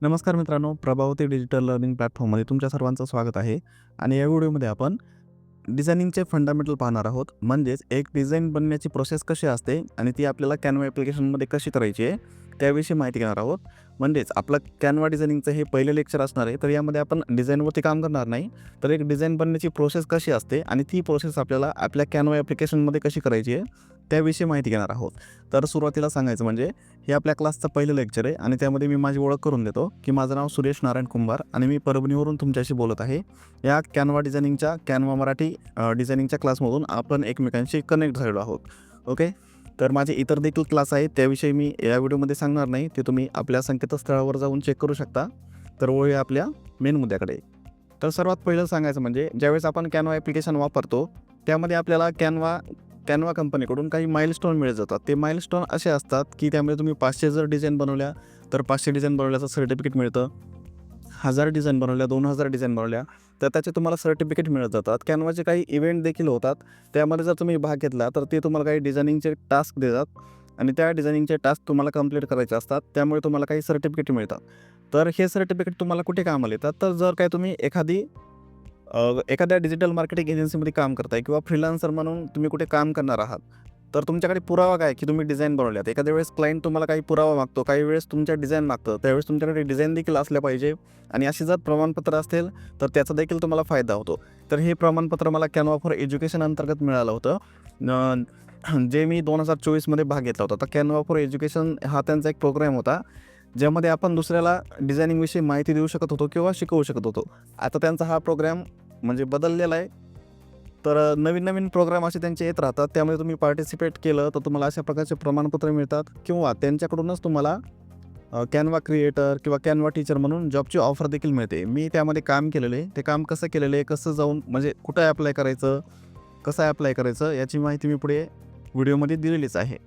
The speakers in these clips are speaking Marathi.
नमस्कार मित्रांनो, प्रभावती डिजिटल लर्निंग प्लॅटफॉर्ममध्ये तुमच्या सर्वांचं स्वागत आहे. आणि या व्हिडिओमध्ये आपण डिझायनिंगचे फंडामेंटल पाहणार आहोत. म्हणजेच एक डिझाईन बनण्याची प्रोसेस कशी असते आणि ती आपल्याला कॅनव्हा ॲप्लिकेशनमध्ये कशी करायची आहे, त्याविषयी माहिती घेणार आहोत. म्हणजेच आपलं कॅनव्हा डिझायनिंगचं हे पहिलं लेक्चर असणार आहे. तर यामध्ये आपण डिझाईनवरती काम करणार नाही, तर एक डिझाईन बनण्याची प्रोसेस कशी असते आणि ती प्रोसेस आपल्याला आपल्या कॅनव्हा ॲप्लिकेशनमध्ये कशी करायची आहे, त्याविषयी माहिती घेणार आहोत. तर सुरुवातीला सांगायचं म्हणजे हे आपल्या क्लासचं पहिलं लेक्चर आहे आणि त्यामध्ये मी माझी ओळख करून देतो की माझं नाव सुरेश नारायण कुंभार आणि मी परभणीवरून तुमच्याशी बोलत आहे. या कॅनव्हा डिझायनिंगच्या कॅनव्हा मराठी डिझायनिंगच्या क्लासमधून आपण एकमेकांशी कनेक्ट झालेलो आहोत. ओके. तर माझे इतर देखील क्लास आहेत, त्याविषयी मी या व्हिडिओमध्ये सांगणार नाही, ते तुम्ही आपल्या संकेतस्थळावर जाऊन चेक करू शकता. तर वळूया आपल्या मेन मुद्द्याकडे. तर सर्वात पहिलं सांगायचं म्हणजे ज्यावेळेस आपण कॅनव्हा ॲप्लिकेशन वापरतो त्यामध्ये आपल्याला कॅनव्हा कंपनीकडून काही माइलस्टोन मिळत जातात. ते माइलस्टोन असे असतात की त्यामुळे तुम्ही 500 जर डिझाईन बनवल्या तर 500 डिझाईन बनवल्याचं सर्टिफिकेट मिळतं. 1000 डिझाईन बनवल्या, 2000 डिझाईन बनवल्या तर त्याचे तुम्हाला सर्टिफिकेट मिळत जातात. कॅनव्हाचे काही इव्हेंट देखील होतात, त्यामध्ये जर तुम्ही भाग घेतला तर ते तुम्हाला काही डिझायनिंगचे टास्क देतात आणि त्या डिझायनिंगचे टास्क तुम्हाला कंप्लीट करायचे असतात. त्यामुळे तुम्हाला काही सर्टिफिकेट मिळतात. तर हे सर्टिफिकेट तुम्हाला कुठे कामाला येतात, तर जर काय तुम्ही एखाद्या डिजिटल मार्केटिंग एजन्सीमध्ये काम करताय किंवा फ्रीलान्सर म्हणून तुम्ही कुठे काम करणार आहात, तर तुमच्याकडे पुरावा काय की तुम्ही डिझाईन बनवल्यात. एखाद्या वेळेस क्लायंट तुम्हाला काही पुरावा मागतो, काही वेळेस तुमच्या डिझाईन मागतं, त्यावेळेस तुमच्याकडे डिझाईन देखील असल्या पाहिजे आणि अशी जर प्रमाणपत्र असेल तर त्याचा देखील तुम्हाला फायदा होतो. तर हे प्रमाणपत्र मला कॅनव्हा फॉर एज्युकेशन अंतर्गत मिळालं होतं, जे मी 2024मध्ये भाग घेतला होता. तर कॅनव्हा फॉर एज्युकेशन हा त्यांचा एक प्रोग्राम होता, ज्यामध्ये आपण दुसऱ्याला डिझायनिंगविषयी माहिती देऊ शकत होतो किंवा शिकवू शकत होतो. आता त्यांचा हा प्रोग्राम म्हणजे बदललेला आहे. तर नवीन प्रोग्राम असे त्यांचे येत राहतात. त्यामुळे तुम्ही पार्टिसिपेट केलं तर तुम्हाला अशा प्रकारचे प्रमाणपत्र मिळतात किंवा त्यांच्याकडूनच तुम्हाला कॅनव्हा क्रिएटर किंवा कॅनव्हा टीचर म्हणून जॉबची ऑफर देखील मिळते. मी त्यामध्ये काम केलेलं आहे. ते काम कसं केलेलं आहे, कसं जाऊन म्हणजे कुठं ॲप्लाय करायचं, कसं ॲप्लाय करायचं, याची माहिती मी पुढे व्हिडिओमध्ये दिलेलीच आहे.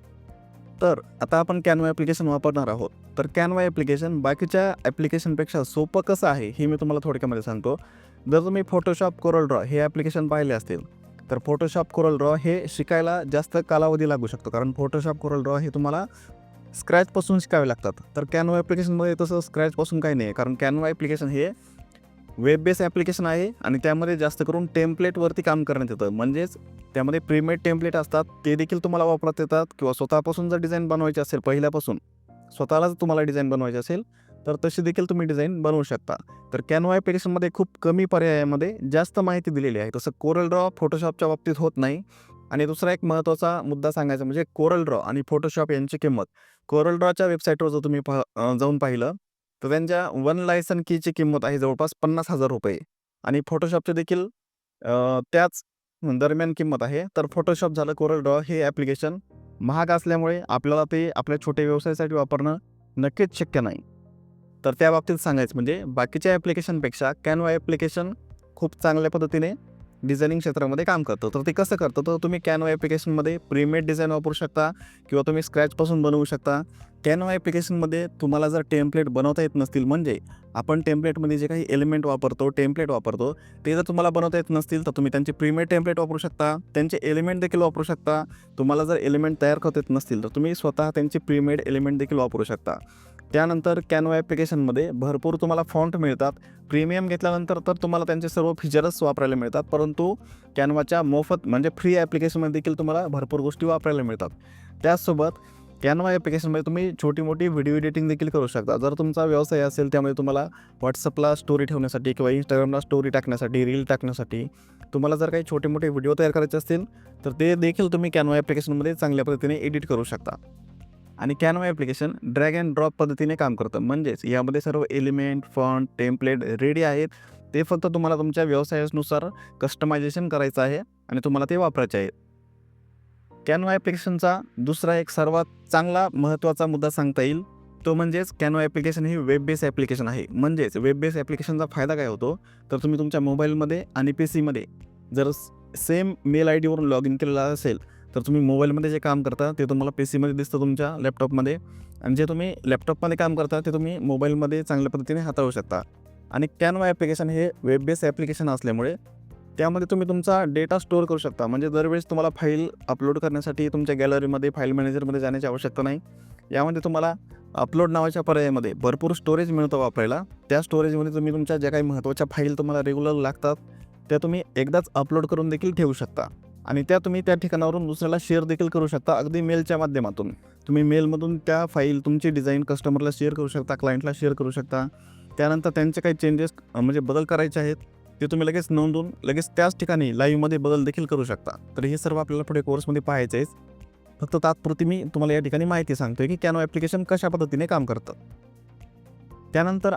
तर आता आपण कॅनव्हा ॲप्लिकेशन वापरणार आहोत. तर कॅनव्हा ॲप्लिकेशन बाकीच्या ॲप्लिकेशनपेक्षा सोपं कसं आहे हे मी तुम्हाला थोडक्यामध्ये सांगतो. जर तुम्ही फोटोशॉप, कोरल ड्रॉ हे ॲप्लिकेशन पाहिले असतील, तर फोटोशॉप, कोरल ड्रॉ हे शिकायला जास्त कालावधी लागू शकतो. कारण फोटोशॉप, कोरल ड्रॉ हे तुम्हाला स्क्रॅचपासून शिकावे लागतात. तर कॅनव्हा ॲप्लिकेशनमध्ये तसं स्क्रॅचपासून काही नाही आहे. कारण कॅनव्हा ॲप्लिकेशन हे वेब बेस ॲप्लिकेशन आहे आणि त्यामध्ये जास्त करून टेम्पलेटवरती काम करण्यात येतं. म्हणजेच त्यामध्ये प्रीमेड टेम्पलेट असतात, ते देखील तुम्हाला वापरता येतात किंवा स्वतःपासून जर डिझाईन बनवायची असेल, पहिल्यापासून स्वतःलाच तुम्हाला डिझाईन बनवायची असेल तर तशी देखील तुम्ही डिझाईन बनवू शकता. तर कॅनव्हा ॲप्लिकेशनमध्ये खूप कमी पर्यायामध्ये जास्त माहिती दिलेली आहे. तसं कोरल ड्रॉ फोटोशॉपच्या बाबतीत होत नाही. आणि दुसरा एक महत्त्वाचा मुद्दा सांगायचा म्हणजे कोरल ड्रॉ आणि फोटोशॉप यांची किंमत. कोरल ड्रॉच्या वेबसाईटवर जर तुम्ही जाऊन पाहिलं तर त्यांच्या वन लायसन कीची किंमत आहे जवळपास ₹50,000 आणि फोटोशॉपचे देखील त्याच दरम्यान किंमत आहे. तर फोटोशॉप झालं, कोरल ड्रॉ हे ॲप्लिकेशन महाग असल्यामुळे आपल्याला ते आपल्या छोट्या व्यवसायासाठी वापरणं नक्कीच शक्य नाही. तर त्या बाबतीत सांगायचं म्हणजे बाकीच्या ॲप्लिकेशनपेक्षा कॅनव्हा ॲप्लिकेशन खूप चांगल्या पद्धतीने डिझायनिंग क्षेत्रामध्ये काम करतं. तर ते कसं करतं, तर तुम्ही कॅनव्हा ॲप्लिकेशनमध्ये प्रीमेड डिझाईन वापरू शकता किंवा तुम्ही स्क्रॅचपासून बनवू शकता. कॅनव्हा ॲप्लिकेशनमध्ये तुम्हाला जर टेम्पलेट बनवता येत नसतील, म्हणजे आपण टेम्पलेटमध्ये जे काही एलिमेंट वापरतो, टेम्पलेट वापरतो, ते जर तुम्हाला बनवता येत नसतील तर तुम्ही त्यांचे प्रीमेड टेम्पलेट वापरू शकता. त्यांचे एलिमेंट देखील वापरू शकता. तुम्हाला जर एलिमेंट तयार करता येत नसतील तर तुम्ही स्वतः त्यांचे प्रीमेड एलिमेंट देखील वापरू शकता. त्यानंतर कॅनव्हा ॲप्लिकेशनमध्ये भरपूर तुम्हाला फॉन्ट मिळतात. प्रीमियम घेतल्यानंतर तर तुम्हाला त्यांचे सर्व फीचर्स वापरायला मिळतात, परंतु कॅनव्हाच्या मोफत म्हणजे फ्री ॲप्लिकेशनमध्ये देखील तुम्हाला भरपूर गोष्टी वापरायला मिळतात. त्याचसोबत कॅनव्हा ॲप्लिकेशनमध्ये तुम्ही छोटी-मोठी व्हिडिओ एडिटिंग देखील करू शकता. जर तुमचा व्यवसाय असेल त्यामुळे तुम्हाला WhatsAppला स्टोरी ठेवण्यासाठी किंवा Instagramला स्टोरी टाकण्यासाठी, रील टाकण्यासाठी तुम्हाला जर काही छोटे-मोठे व्हिडिओ तयार करायचे असतील तर ते देखील तुम्ही कॅनव्हा ॲप्लिकेशनमध्ये चांगल्या पद्धतीने एडिट करू शकता. आणि Canva application drag and drop पद्धतीने काम करतं. म्हणजेच यामध्ये सर्व एलिमेंट, फॉन्ट, टेम्पलेट रेडी आहेत. ते फक्त तुम्हाला तुमच्या व्यवसायानुसार कस्टमायझेशन करायचं आहे आणि तुम्हाला ते वापरायचे आहे. कॅनव्हा ॲप्लिकेशनचा दुसरा एक सर्वात चांगला महत्त्वाचा मुद्दा सांगता येईल, तो म्हणजेच कॅनव्हा ॲप्लिकेशन ही वेब बेस ॲप्लिकेशन आहे. म्हणजेच वेब बेस ॲप्लिकेशनचा फायदा काय होतो, तर तुम्ही तुमच्या मोबाईलमध्ये आणि PCमध्ये जर सेम मेल आयडीवरून लॉग इन केलेला असेल तर तुम्ही मोबाईलमध्ये जे काम करता ते तुम्हाला PCमध्ये दिसतं तुमच्या लॅपटॉपमध्ये, आणि जे तुम्ही लॅपटॉपमध्ये काम करता ते तुम्ही मोबाईलमध्ये चांगल्या पद्धतीने हाताळू शकता. आणि कॅनव्हा ॲप्लिकेशन हे वेब बेस ॲप्लिकेशन असल्यामुळे त्यामध्ये तुम्ही तुमचा डेटा स्टोअर करू शकता. म्हणजे दरवेळेस तुम्हाला फाईल अपलोड करण्यासाठी तुमच्या गॅलरीमध्ये, फाईल मॅनेजरमध्ये जाण्याची आवश्यकता नाही. यामध्ये तुम्हाला अपलोड नावाच्या पर्यायामध्ये भरपूर स्टोरेज मिळतं वापरायला. त्या स्टोरेजमध्ये तुम्ही तुमच्या ज्या काही महत्त्वाच्या फाईल तुम्हाला रेग्युलर लागतात त्या तुम्ही एकदाच अपलोड करून देखील ठेवू शकता आणि त्या तुम्ही त्या ठिकाणावरून दुसऱ्याला शेअर देखील करू शकता, अगदी मेलच्या माध्यमातून. तुम्ही मेलमधून त्या फाईल तुमची डिझाईन कस्टमरला शेअर करू शकता, क्लायंटला शेअर करू शकता. त्यानंतर त्यांचे काही चेंजेस म्हणजे बदल करायचे आहेत ते तुम्ही लगेच नोंदवून लगेच त्याच ठिकाणी लाईव्हमध्ये बदल देखील करू शकता. तर हे सर्व आपल्याला पुढे कोर्समध्ये पाहायचं आहे. फक्त तात्पुरती मी तुम्हाला या ठिकाणी माहिती सांगतोय की कॅनवा ॲप्लिकेशन कशा पद्धतीने काम करतं. त्यानंतर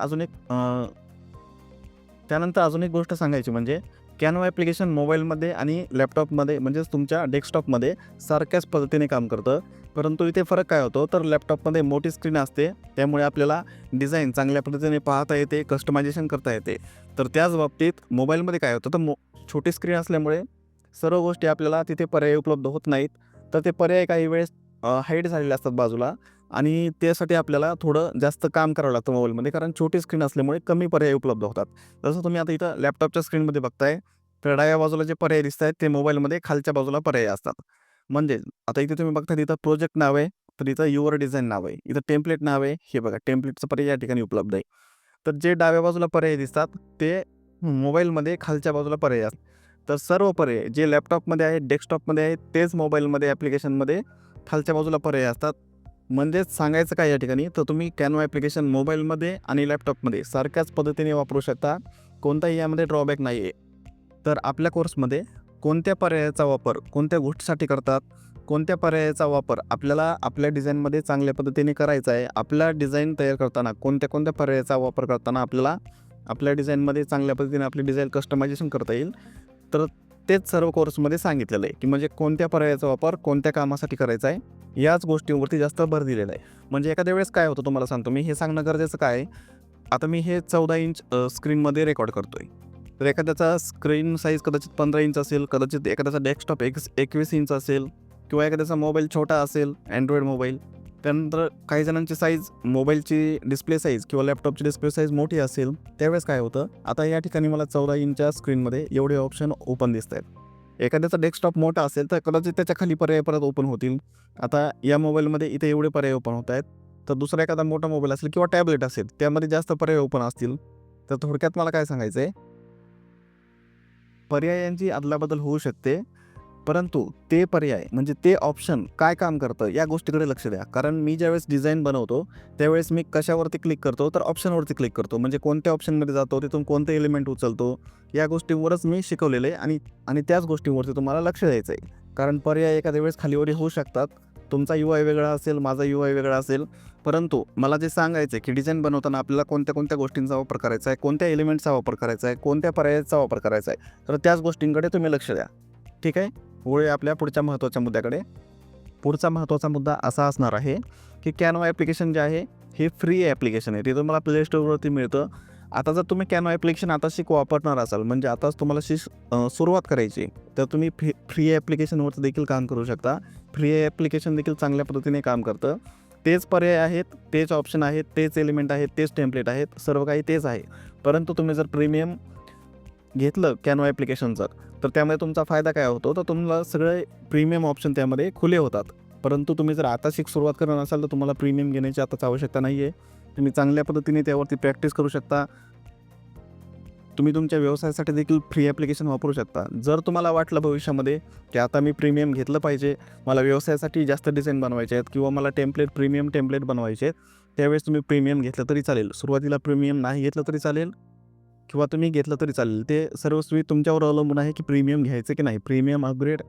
अजून एक गोष्ट सांगायची म्हणजे कॅनवा ॲप्लिकेशन मोबाईलमध्ये आणि लॅपटॉपमध्ये म्हणजेच तुमच्या डेस्कटॉपमध्ये सारख्याच पद्धतीने काम करतं. परंतु इथे फरक काय होतो तर लॅपटॉपमध्ये मोठी स्क्रीन असते, त्यामुळे आपल्याला डिझाईन चांगल्या पद्धतीने पाहता येते, कस्टमायझेशन करता येते. तर त्याच बाबतीत मोबाईलमध्ये काय होतं तर छोटी स्क्रीन असल्यामुळे सर्व गोष्टी आपल्याला तिथे पर्याय उपलब्ध होत नाहीत. तर ते पर्याय काही वेळेस हाईड झालेले असतात बाजूला आणि त्यासाठी आपल्याला थोडं जास्त काम करावं लागतं मोबाईलमध्ये, कारण छोटी स्क्रीन असल्यामुळे कमी पर्याय उपलब्ध होतात. जसं तुम्ही आता इथं लॅपटॉपच्या स्क्रीनमध्ये बघताय तर डाव्या बाजूला जे पर्याय दिसत आहेत ते मोबाईलमध्ये खालच्या बाजूला पर्याय असतात. म्हणजे आता इथे तुम्ही बघता इथं प्रोजेक्ट नाव आहे, तर इथं युअर डिझाईन नाव आहे, इथं टेम्पलेट नाव आहे. हे बघा टेम्पलेटचं पर्याय या ठिकाणी उपलब्ध आहे. तर जे डाव्या बाजूला पर्याय दिसतात ते मोबाईलमध्ये खालच्या बाजूला पर्याय असतात. तर सर्व पर्याय जे लॅपटॉपमध्ये आहेत, डेस्कटॉपमध्ये आहेत, तेच मोबाईलमध्ये ॲप्लिकेशनमध्ये खालच्या बाजूला पर्याय असतात. म्हणजेच सांगायचं काय या ठिकाणी तर तुम्ही कॅनवा ॲप्लिकेशन मोबाईलमध्ये आणि लॅपटॉपमध्ये सारख्याच पद्धतीने वापरू शकता. कोणताही यामध्ये ड्रॉबॅक नाही आहे. तर आपल्या कोर्समध्ये कोणत्या पर्यायाचा वापर कोणत्या गोष्टीसाठी करतात, कोणत्या पर्यायाचा वापर आपल्याला आपल्या डिझाईनमध्ये चांगल्या पद्धतीने करायचा आहे, आपला डिझाईन तयार करताना कोणत्या कोणत्या पर्यायाचा वापर करताना आपल्याला आपल्या डिझाईनमध्ये चांगल्या पद्धतीने आपली डिझाईन कस्टमायझेशन करता येईल, तर तेच सर्व कोर्समध्ये सांगितलेलं आहे की म्हणजे कोणत्या पर्यायाचा वापर कोणत्या कामासाठी करायचा आहे, याच गोष्टींवरती जास्त भर दिलेला आहे. म्हणजे एखाद्या वेळेस काय होतं तुम्हाला सांगतो मी, हे सांगणं गरजेचं काय आहे. आता मी हे 14 इंच स्क्रीनमध्ये रेकॉर्ड करतोय. तर एखाद्याचा स्क्रीन साईज कदाचित 15 इंच असेल, कदाचित एखाद्याचा डेस्कटॉप 21 इंच असेल किंवा एखाद्याचा मोबाईल छोटा असेल, अँड्रॉइड मोबाईल. त्यानंतर काही जणांची साईज मोबाईलची डिस्प्ले साईज किंवा लॅपटॉपची डिस्प्ले साईज मोठी असेल. त्यावेळेस काय होतं, आता या ठिकाणी मला 14 इंचच्या स्क्रीनमध्ये एवढे ऑप्शन ओपन दिसत आहेत. एखाद्याचा डेस्कटॉप मोठा असेल तर कदाचित त्याच्या खाली पर्याय परत ओपन होतील. आता या मोबाईलमध्ये इथे एवढे पर्याय ओपन होत आहेत. तर दुसरा एखादा मोठा मोबाईल असेल किंवा टॅबलेट असेल त्यामध्ये जास्त पर्याय ओपन असतील. तर थोडक्यात मला काय सांगायचं आहे, पर्यायांची अदलाबदल होऊ शकते, परंतु ते पर्याय म्हणजे ते ऑप्शन काय काम करतं या गोष्टीकडे लक्ष द्या. कारण मी ज्यावेळेस डिझाईन बनवतो त्यावेळेस मी कशावरती क्लिक करतो तर ऑप्शनवरती क्लिक करतो. म्हणजे कोणत्या ऑप्शनमध्ये जातो, तिथून कोणते एलिमेंट उचलतो, या गोष्टींवरच मी शिकवलेलं आहे आणि त्याच गोष्टींवरती तुम्हाला लक्ष द्यायचं आहे. कारण पर्याय एखाद्या वेळेस खालीवरी होऊ शकतात. तुमचा UI वेगळा असेल, माझा UI वेगळा असेल, परंतु मला जे सांगायचं आहे की डिझाईन बनवताना आपल्याला कोणत्या कोणत्या गोष्टींचा वापर करायचा आहे, कोणत्या एलिमेंटचा वापर करायचा आहे, कोणत्या पर्यायाचा वापर करायचा आहे, तर त्याच गोष्टींकडे तुम्ही लक्ष द्या. ठीक आहे. वळूया आपल्या पुढच्या महत्त्वाच्या मुद्द्याकडे. पुढचा महत्त्वाचा मुद्दा असा असणार आहे की कॅनवा ॲप्लिकेशन जे आहे हे फ्री ॲप्लिकेशन आहे. ते तुम्हाला प्ले स्टोअरवरती मिळतं. आता जर तुम्ही कॅनवा ॲप्लिकेशन आताशी वापरणार असाल म्हणजे आताच तुम्हाला सुरुवात करायची, तर तुम्ही फ्री ॲप्लिकेशनवरती देखील काम करू शकता. फ्री ॲप्लिकेशन देखील चांगल्या पद्धतीने काम करतं. तेच पर्याय आहेत, तेच ऑप्शन आहेत, तेच एलिमेंट आहेत, तेच टेम्पलेट आहेत, सर्व काही तेच आहे. परंतु तुम्ही जर प्रीमियम घेतलं कॅनवा ॲप्लिकेशनचं तर त्यामुळे तुमचा फायदा काय होतो, तर तुम्हाला सगळे प्रीमियम ऑप्शन त्यामध्ये खुले होतात. परंतु तुम्ही जर आता सुरुवात करणार असाल तर तुम्हाला प्रीमियम घेण्याची आताच आवश्यकता नाही आहे. तुम्ही चांगल्या पद्धतीने त्यावरती प्रॅक्टिस करू शकता. तुम्ही तुमच्या व्यवसायासाठी देखील फ्री ॲप्लिकेशन वापरू शकता. जर तुम्हाला वाटलं भविष्यामध्ये की आता मी प्रीमियम घेतलं पाहिजे, मला व्यवसायासाठी जास्त डिझाईन बनवायचे आहेत किंवा मला प्रीमियम टेम्पलेट बनवायचे आहेत, त्यावेळेस तुम्ही प्रीमियम घेतलं तरी चालेल. सुरुवातीला प्रीमियम नाही घेतलं तरी चालेल किंवा तुम्ही घेतलं तरी चालेल. ते सर्वस्वी तुमच्यावर अवलंबून आहे की प्रीमियम घ्यायचं की नाही. प्रीमियम अपग्रेड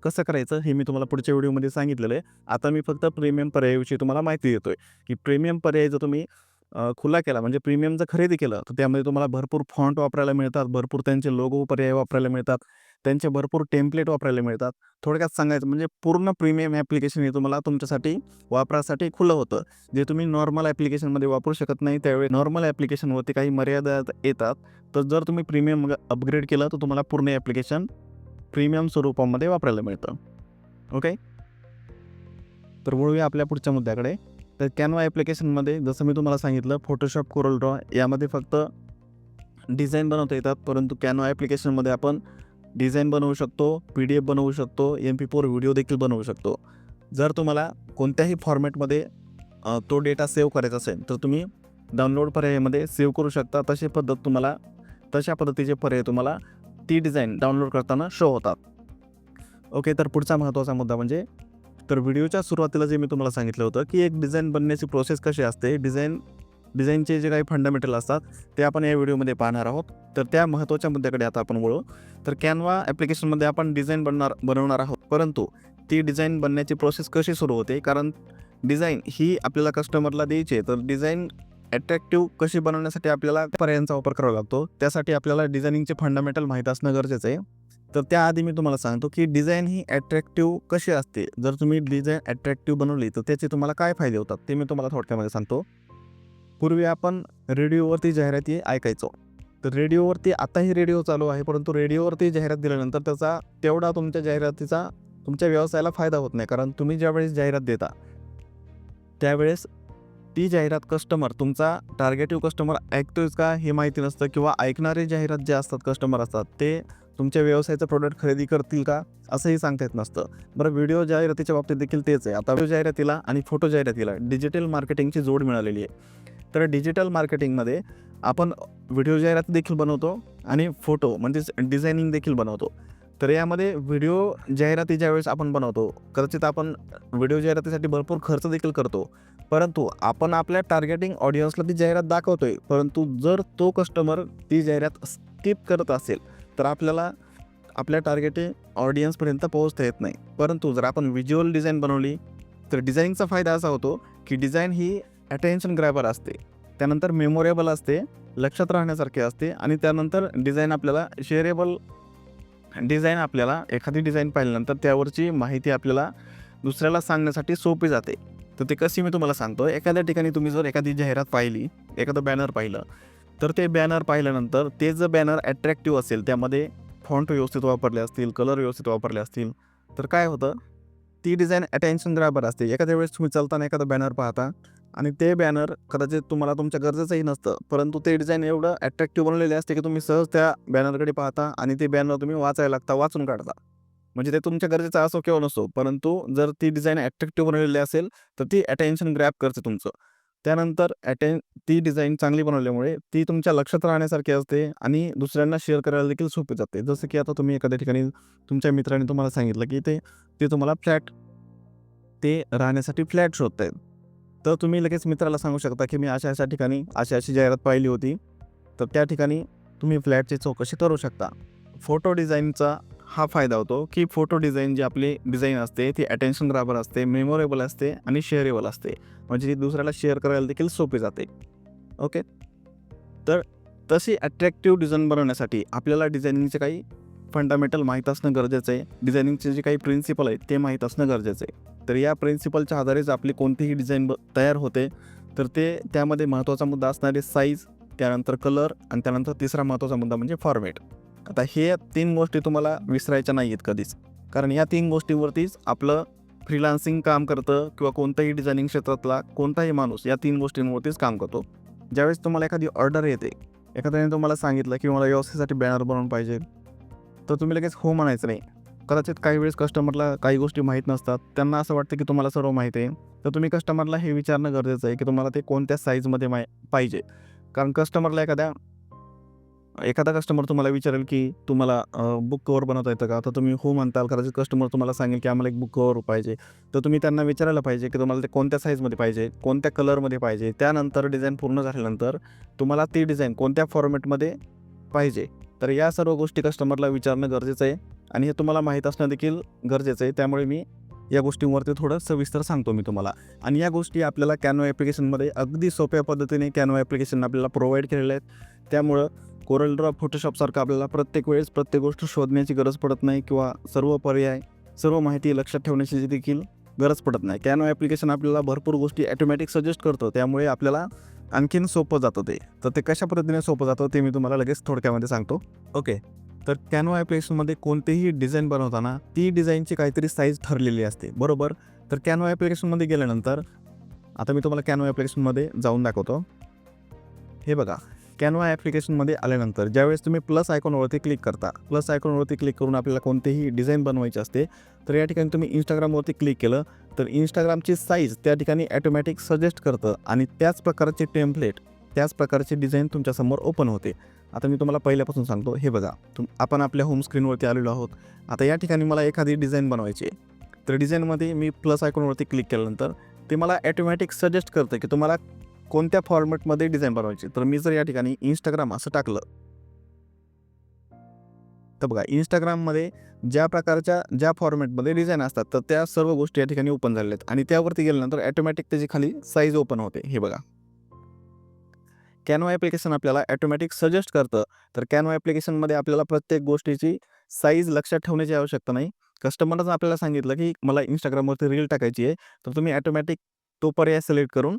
कसं करायचं हे मी तुम्हाला पुढच्या व्हिडिओमध्ये सांगितलेलं आहे. आता मी फक्त प्रीमियम पर्यायाविषयी तुम्हाला माहिती देतोय की प्रीमियम पर्याय जर तुम्ही खुला केला म्हणजे प्रीमियम जर खरेदी केलं तर त्यामध्ये तुम्हाला भरपूर फॉन्ट वापरायला मिळतात, भरपूर त्यांचे लोगो पर्याय वापरायला मिळतात, त्यांचे भरपूर टेम्पलेट वापरायला मिळतात. थोडक्यात सांगायचं म्हणजे पूर्ण प्रीमियम ॲप्लिकेशन हे तुम्हाला तुमच्यासाठी वापरासाठी खुलं होतं. जे तुम्ही नॉर्मल ॲप्लिकेशनमध्ये वापरू शकत नाही. त्यावेळी नॉर्मल ॲप्लिकेशनवरती काही मर्यादा येतात. तर जर तुम्ही प्रीमियम अपग्रेड केलं तर तुम्हाला पूर्ण ॲप्लिकेशन प्रीमियम स्वरूपामध्ये वापरायला मिळतं. ओके. तर वळूया आपल्या पुढच्या मुद्द्याकडे. तर कॅनवा ॲप्लिकेशनमध्ये जसं मी तुम्हाला सांगितलं फोटोशॉप, कोरल ड्रॉ यामध्ये फक्त डिझाईन बनवता येतात. परंतु कॅनवा ॲप्लिकेशनमध्ये आपण डिझाईन बनवू शकतो, PDF बनवू शकतो, MP4 व्हिडिओ देखील बनवू शकतो. जर तुम्हाला कोणत्याही फॉर्मॅटमध्ये तो डेटा सेव्ह करायचा असेल तर तुम्ही डाउनलोड पर्यायामध्ये सेव्ह करू शकता. तशा पद्धतीचे पर्याय तुम्हाला ती डिझाईन डाउनलोड करताना शो होतात. ओके, तर पुढचा महत्त्वाचा मुद्दा म्हणजे तर व्हिडिओच्या सुरुवातीला जे मी तुम्हाला सांगितलं होतं की एक डिझाईन बनण्याची प्रोसेस कशी असते, डिझाईनचे जे काही फंडामेंटल असतात ते आपण या व्हिडिओमध्ये पाहणार आहोत. तर त्या महत्त्वाच्या मुद्द्याकडे आता आपण वळू. तर कॅनवा ॲप्लिकेशनमध्ये आपण डिझाईन बनवणार आहोत, परंतु ती डिझाईन बनण्याची प्रोसेस कशी सुरू होते, कारण डिझाईन ही आपल्याला कस्टमरला द्यायची आहे. तर डिझाईन अट्रॅक्टिव्ह कशी बनवण्यासाठी आपल्याला पर्यायांचा वापर करावा लागतो. त्यासाठी आपल्याला डिझायनिंगचे फंडामेंटल माहीत असणं गरजेचं आहे. तर त्याआधी मी तुम्हाला सांगतो की डिझाईन ही अट्रॅक्टिव्ह कशी असते. जर तुम्ही डिझाईन अट्रॅक्टिव्ह बनवली तर त्याचे तुम्हाला काय फायदे होतात ते मी तुम्हाला थोडक्यामध्ये सांगतो. पूर्वी आपण रेडिओवरती जाहिराती ऐकायचो. तर रेडिओवरती आताही रेडिओ चालू आहे, परंतु रेडिओवरती जाहिरात दिल्यानंतर त्याचा तेवढा तुमच्या जाहिरातीचा तुमच्या व्यवसायाला फायदा होत नाही. कारण तुम्ही ज्यावेळेस जाहिरात देता त्यावेळेस ती जाहिरात तुमचा टार्गेटिव्ह कस्टमर ऐकतोयच का हे माहिती नसतं, किंवा ऐकणारे जाहिरात जे असतात कस्टमर असतात ते तुमच्या व्यवसायाचं प्रोडक्ट खरेदी करतील का असंही सांगता येत नसतं. बरं, व्हिडिओ जाहिरातीच्या बाबतीत देखील तेच आहे. आता व्हिडिओ जाहिरातीला आणि फोटो जाहिरातीला डिजिटल मार्केटिंगची जोड मिळालेली आहे. तर डिजिटल मार्केटिंगमध्ये आपण व्हिडिओ जाहिरात देखील बनवतो आणि फोटो म्हणजेच डिझायनिंग देखील बनवतो. तर यामध्ये व्हिडिओ जाहिराती ज्यावेळेस आपण बनवतो, कदाचित आपण व्हिडिओ जाहिरातीसाठी भरपूर खर्च देखील करतो, परंतु आपण आपल्या टार्गेटिंग ऑडियन्सला ती जाहिरात दाखवतोय. परंतु जर तो कस्टमर ती जाहिरात स्किप करत असेल तर आपल्याला आपल्या टार्गेटिंग ऑडियन्सपर्यंत पोहोचता येत नाही. परंतु जर आपण व्हिज्युअल डिझाईन बनवली तर डिझाईनचा फायदा असा होतो की डिझाईन ही अटेन्शन ग्रॅबर असते, त्यानंतर मेमोरेबल असते, लक्षात राहण्यासारखे असते, आणि त्यानंतर डिझाईन आपल्याला एखादी डिझाईन पाहिल्यानंतर त्यावरची माहिती आपल्याला दुसऱ्याला सांगण्यासाठी सोपी जाते. तर ते कशी मी तुम्हाला सांगतो. एखाद्या ठिकाणी तुम्ही जर एखादी जाहिरात पाहिली, एखादं बॅनर पाहिलं, तर ते बॅनर पाहिल्यानंतर ते जर बॅनर अट्रॅक्टिव्ह असेल, त्यामध्ये फॉन्ट व्यवस्थित वापरले असतील, कलर व्यवस्थित वापरले असतील, तर काय होतं, ती डिझाईन अटेन्शन ग्रॅबर असते. एखाद्या वेळेस तुम्ही चालताना एखादा बॅनर पाहता आणि ते बॅनर कदाचित तुम्हाला तुमच्या गरजेचंही नसतं, परंतु ते डिझाईन एवढं अट्रॅक्टिव्ह बनवलेले असते की तुम्ही सहज त्या बॅनरकडे पाहता आणि ते बॅनर तुम्ही वाचायला लागता, वाचून काढता. म्हणजे ते तुमच्या गरजेचं असो किंवा नसो, परंतु जर ती डिझाईन अट्रॅक्टिव्ह बनवलेली असेल तर ती अटेन्शन ग्रॅब करते तुमचं. त्यानंतर ती डिझाईन चांगली बनवल्यामुळे ती तुमच्या लक्षात राहण्यासारखी असते आणि दुसऱ्यांना शेअर करायला देखील सोपी जाते. जसं की आता तुम्ही एखाद्या ठिकाणी तुमच्या मित्राने तुम्हाला सांगितलं की ते तुम्हाला ते राहण्यासाठी फ्लॅट शोधतायत. तर तुम्ही लगेच मित्राला सांगू शकता की मी अशा ठिकाणी अशी जाहिरात पाहिली होती, तर त्या ठिकाणी तुम्ही फ्लॅटची चौकशी करू शकता. फोटो डिझाईनचा हा फायदा होतो की फोटो डिझाईन जी आपली डिझाईन असते ती अटेन्शन ग्रॅबर असते, मेमोरेबल असते आणि शेअरेबल असते. म्हणजे ती दुसऱ्याला शेअर करायला देखील सोपी जाते. ओके, तर तशी अट्रॅक्टिव्ह डिझाईन बनवण्यासाठी आपल्याला डिझायनिंगचे काही फंडामेंटल माहीत असणं गरजेचं आहे. डिझायनिंगचे जे काही प्रिन्सिपल आहेत ते माहीत असणं गरजेचं आहे. तर या प्रिन्सिपलच्या आधारेच आपली कोणतीही डिझाईन तयार होते. तर त्यामध्ये महत्त्वाचा मुद्दा असणारे साईज, त्यानंतर कलर, आणि त्यानंतर तिसरा महत्त्वाचा मुद्दा म्हणजे फॉर्मॅट. आता हे 3 गोष्टी तुम्हाला विसरायच्या नाही आहेत कधीच, कारण या 3 गोष्टींवरतीच आपलं फ्रीलान्सिंग काम करतं, किंवा कोणताही डिझायनिंग क्षेत्रातला कोणताही माणूस या 3 गोष्टींवरतीच काम करतो. ज्यावेळेस तुम्हाला एखादी ऑर्डर येते, एखाद्याने तुम्हाला सांगितलं की मला व्यवसायासाठी बॅनर बनवून पाहिजे, तर तुम्ही लगेच हो म्हणायचं नाही. कदाचित काही वेळेस कस्टमरला काही गोष्टी माहीत नसतात, त्यांना असं वाटतं की तुम्हाला सर्व माहीत आहे. तर तुम्ही कस्टमरला हे विचारणं गरजेचं आहे की तुम्हाला ते कोणत्या साईजमध्ये पाहिजे. कारण एखादा कस्टमर तुम्हाला विचारेल की तुम्हाला बुक कव्हर बनवता येतं का? तर तुम्ही हो म्हणताल. कदाचित कस्टमर तुम्हाला सांगेल की आम्हाला एक बुक कव्हर पाहिजे. तर तुम्ही त्यांना विचारायला पाहिजे की तुम्हाला ते कोणत्या साईजमध्ये पाहिजे, कोणत्या कलरमध्ये पाहिजे. त्यानंतर डिझाईन पूर्ण झाल्यानंतर तुम्हाला ती डिझाईन कोणत्या फॉर्मॅटमध्ये पाहिजे. तर या सर्व गोष्टी कस्टमरला विचारणं गरजेचं आहे आणि हे तुम्हाला माहीत असणं देखील गरजेचं आहे. त्यामुळे मी या गोष्टींवरती थोडं सविस्तर सांगतो मी तुम्हाला. आणि या गोष्टी आपल्याला कॅनवा ॲप्लिकेशनमध्ये अगदी सोप्या पद्धतीने कॅनवा ॲप्लिकेशन आपल्याला प्रोव्हाइड केलेले आहेत. त्यामुळं कोरल ड्रॉ, फोटोशॉपसारखं आपल्याला प्रत्येक वेळेस प्रत्येक गोष्ट शोधण्याची गरज पडत नाही, किंवा सर्व माहिती लक्षात ठेवण्याची देखील गरज पडत नाही. कॅनवा ॲप्लिकेशन आपल्याला भरपूर गोष्टी ॲटोमॅटिक सजेस्ट करतो, त्यामुळे आपल्याला आणखीन सोपं जातं ते. तर ते कशा पद्धतीने सोपं जातं ते मी तुम्हाला लगेच थोडक्यामध्ये सांगतो. ओके, तर कॅनवा ॲप्लिकेशनमध्ये कोणतीही डिझाईन बनवताना ती डिझाईनची काहीतरी साईज ठरलेली असते, बरोबर. तर कॅनवा ॲप्लिकेशनमध्ये गेल्यानंतर आता मी तुम्हाला कॅनवा ॲप्लिकेशनमध्ये जाऊन दाखवतो. हे बघा, कॅनवा ॲप्लिकेशनमध्ये आल्यानंतर ज्यावेळेस तुम्ही प्लस आयकॉनवरती क्लिक करता, प्लस आयकॉनवरती क्लिक करून आपल्याला कोणतेही डिझाईन बनवायची असते, तर या ठिकाणी तुम्ही इंस्टाग्रामवरती क्लिक केलं तर इंस्टाग्रामची साईज त्या ठिकाणी ॲटोमॅटिक सजेस्ट करतं आणि त्याच प्रकारचे टेम्पलेट, त्याच प्रकारचे डिझाईन तुमच्यासमोर ओपन होते. आता मी तुम्हाला पहिल्यापासून सांगतो. हे बघा, आपण आपल्या होम स्क्रीनवरती आलेलो आहोत. आता या ठिकाणी मला एखादी डिझाईन बनवायची आहे, तर डिझाईनमध्ये मी प्लस आयकॉनवरती क्लिक केल्यानंतर ते मला ॲटोमॅटिक सजेस्ट करतं की तुम्हाला कोणत्या फॉर्मॅटमध्ये डिझाईन बनवायची. तर मी जर या ठिकाणी इंस्टाग्राम असं टाकलं तर बघा, इंस्टाग्राममध्ये ज्या फॉर्मॅटमध्ये डिझाईन असतात तर त्या सर्व गोष्टी या ठिकाणी ओपन झालेल्या आहेत आणि त्यावरती गेल्यानंतर ॲटोमॅटिक त्याची खाली साईज ओपन होते. हे बघा, कॅनवा ॲप्लिकेशन आपल्याला ॲटोमॅटिक सजेस्ट करतं. तर कॅनवा ॲप्लिकेशनमध्ये आपल्याला प्रत्येक गोष्टीची साईज लक्षात ठेवण्याची आवश्यकता नाही. कस्टमरनं आपल्याला सांगितलं की मला इंस्टाग्रामवरती रील टाकायची आहे, तर तुम्ही ॲटोमॅटिक तो पर्याय सिलेक्ट करून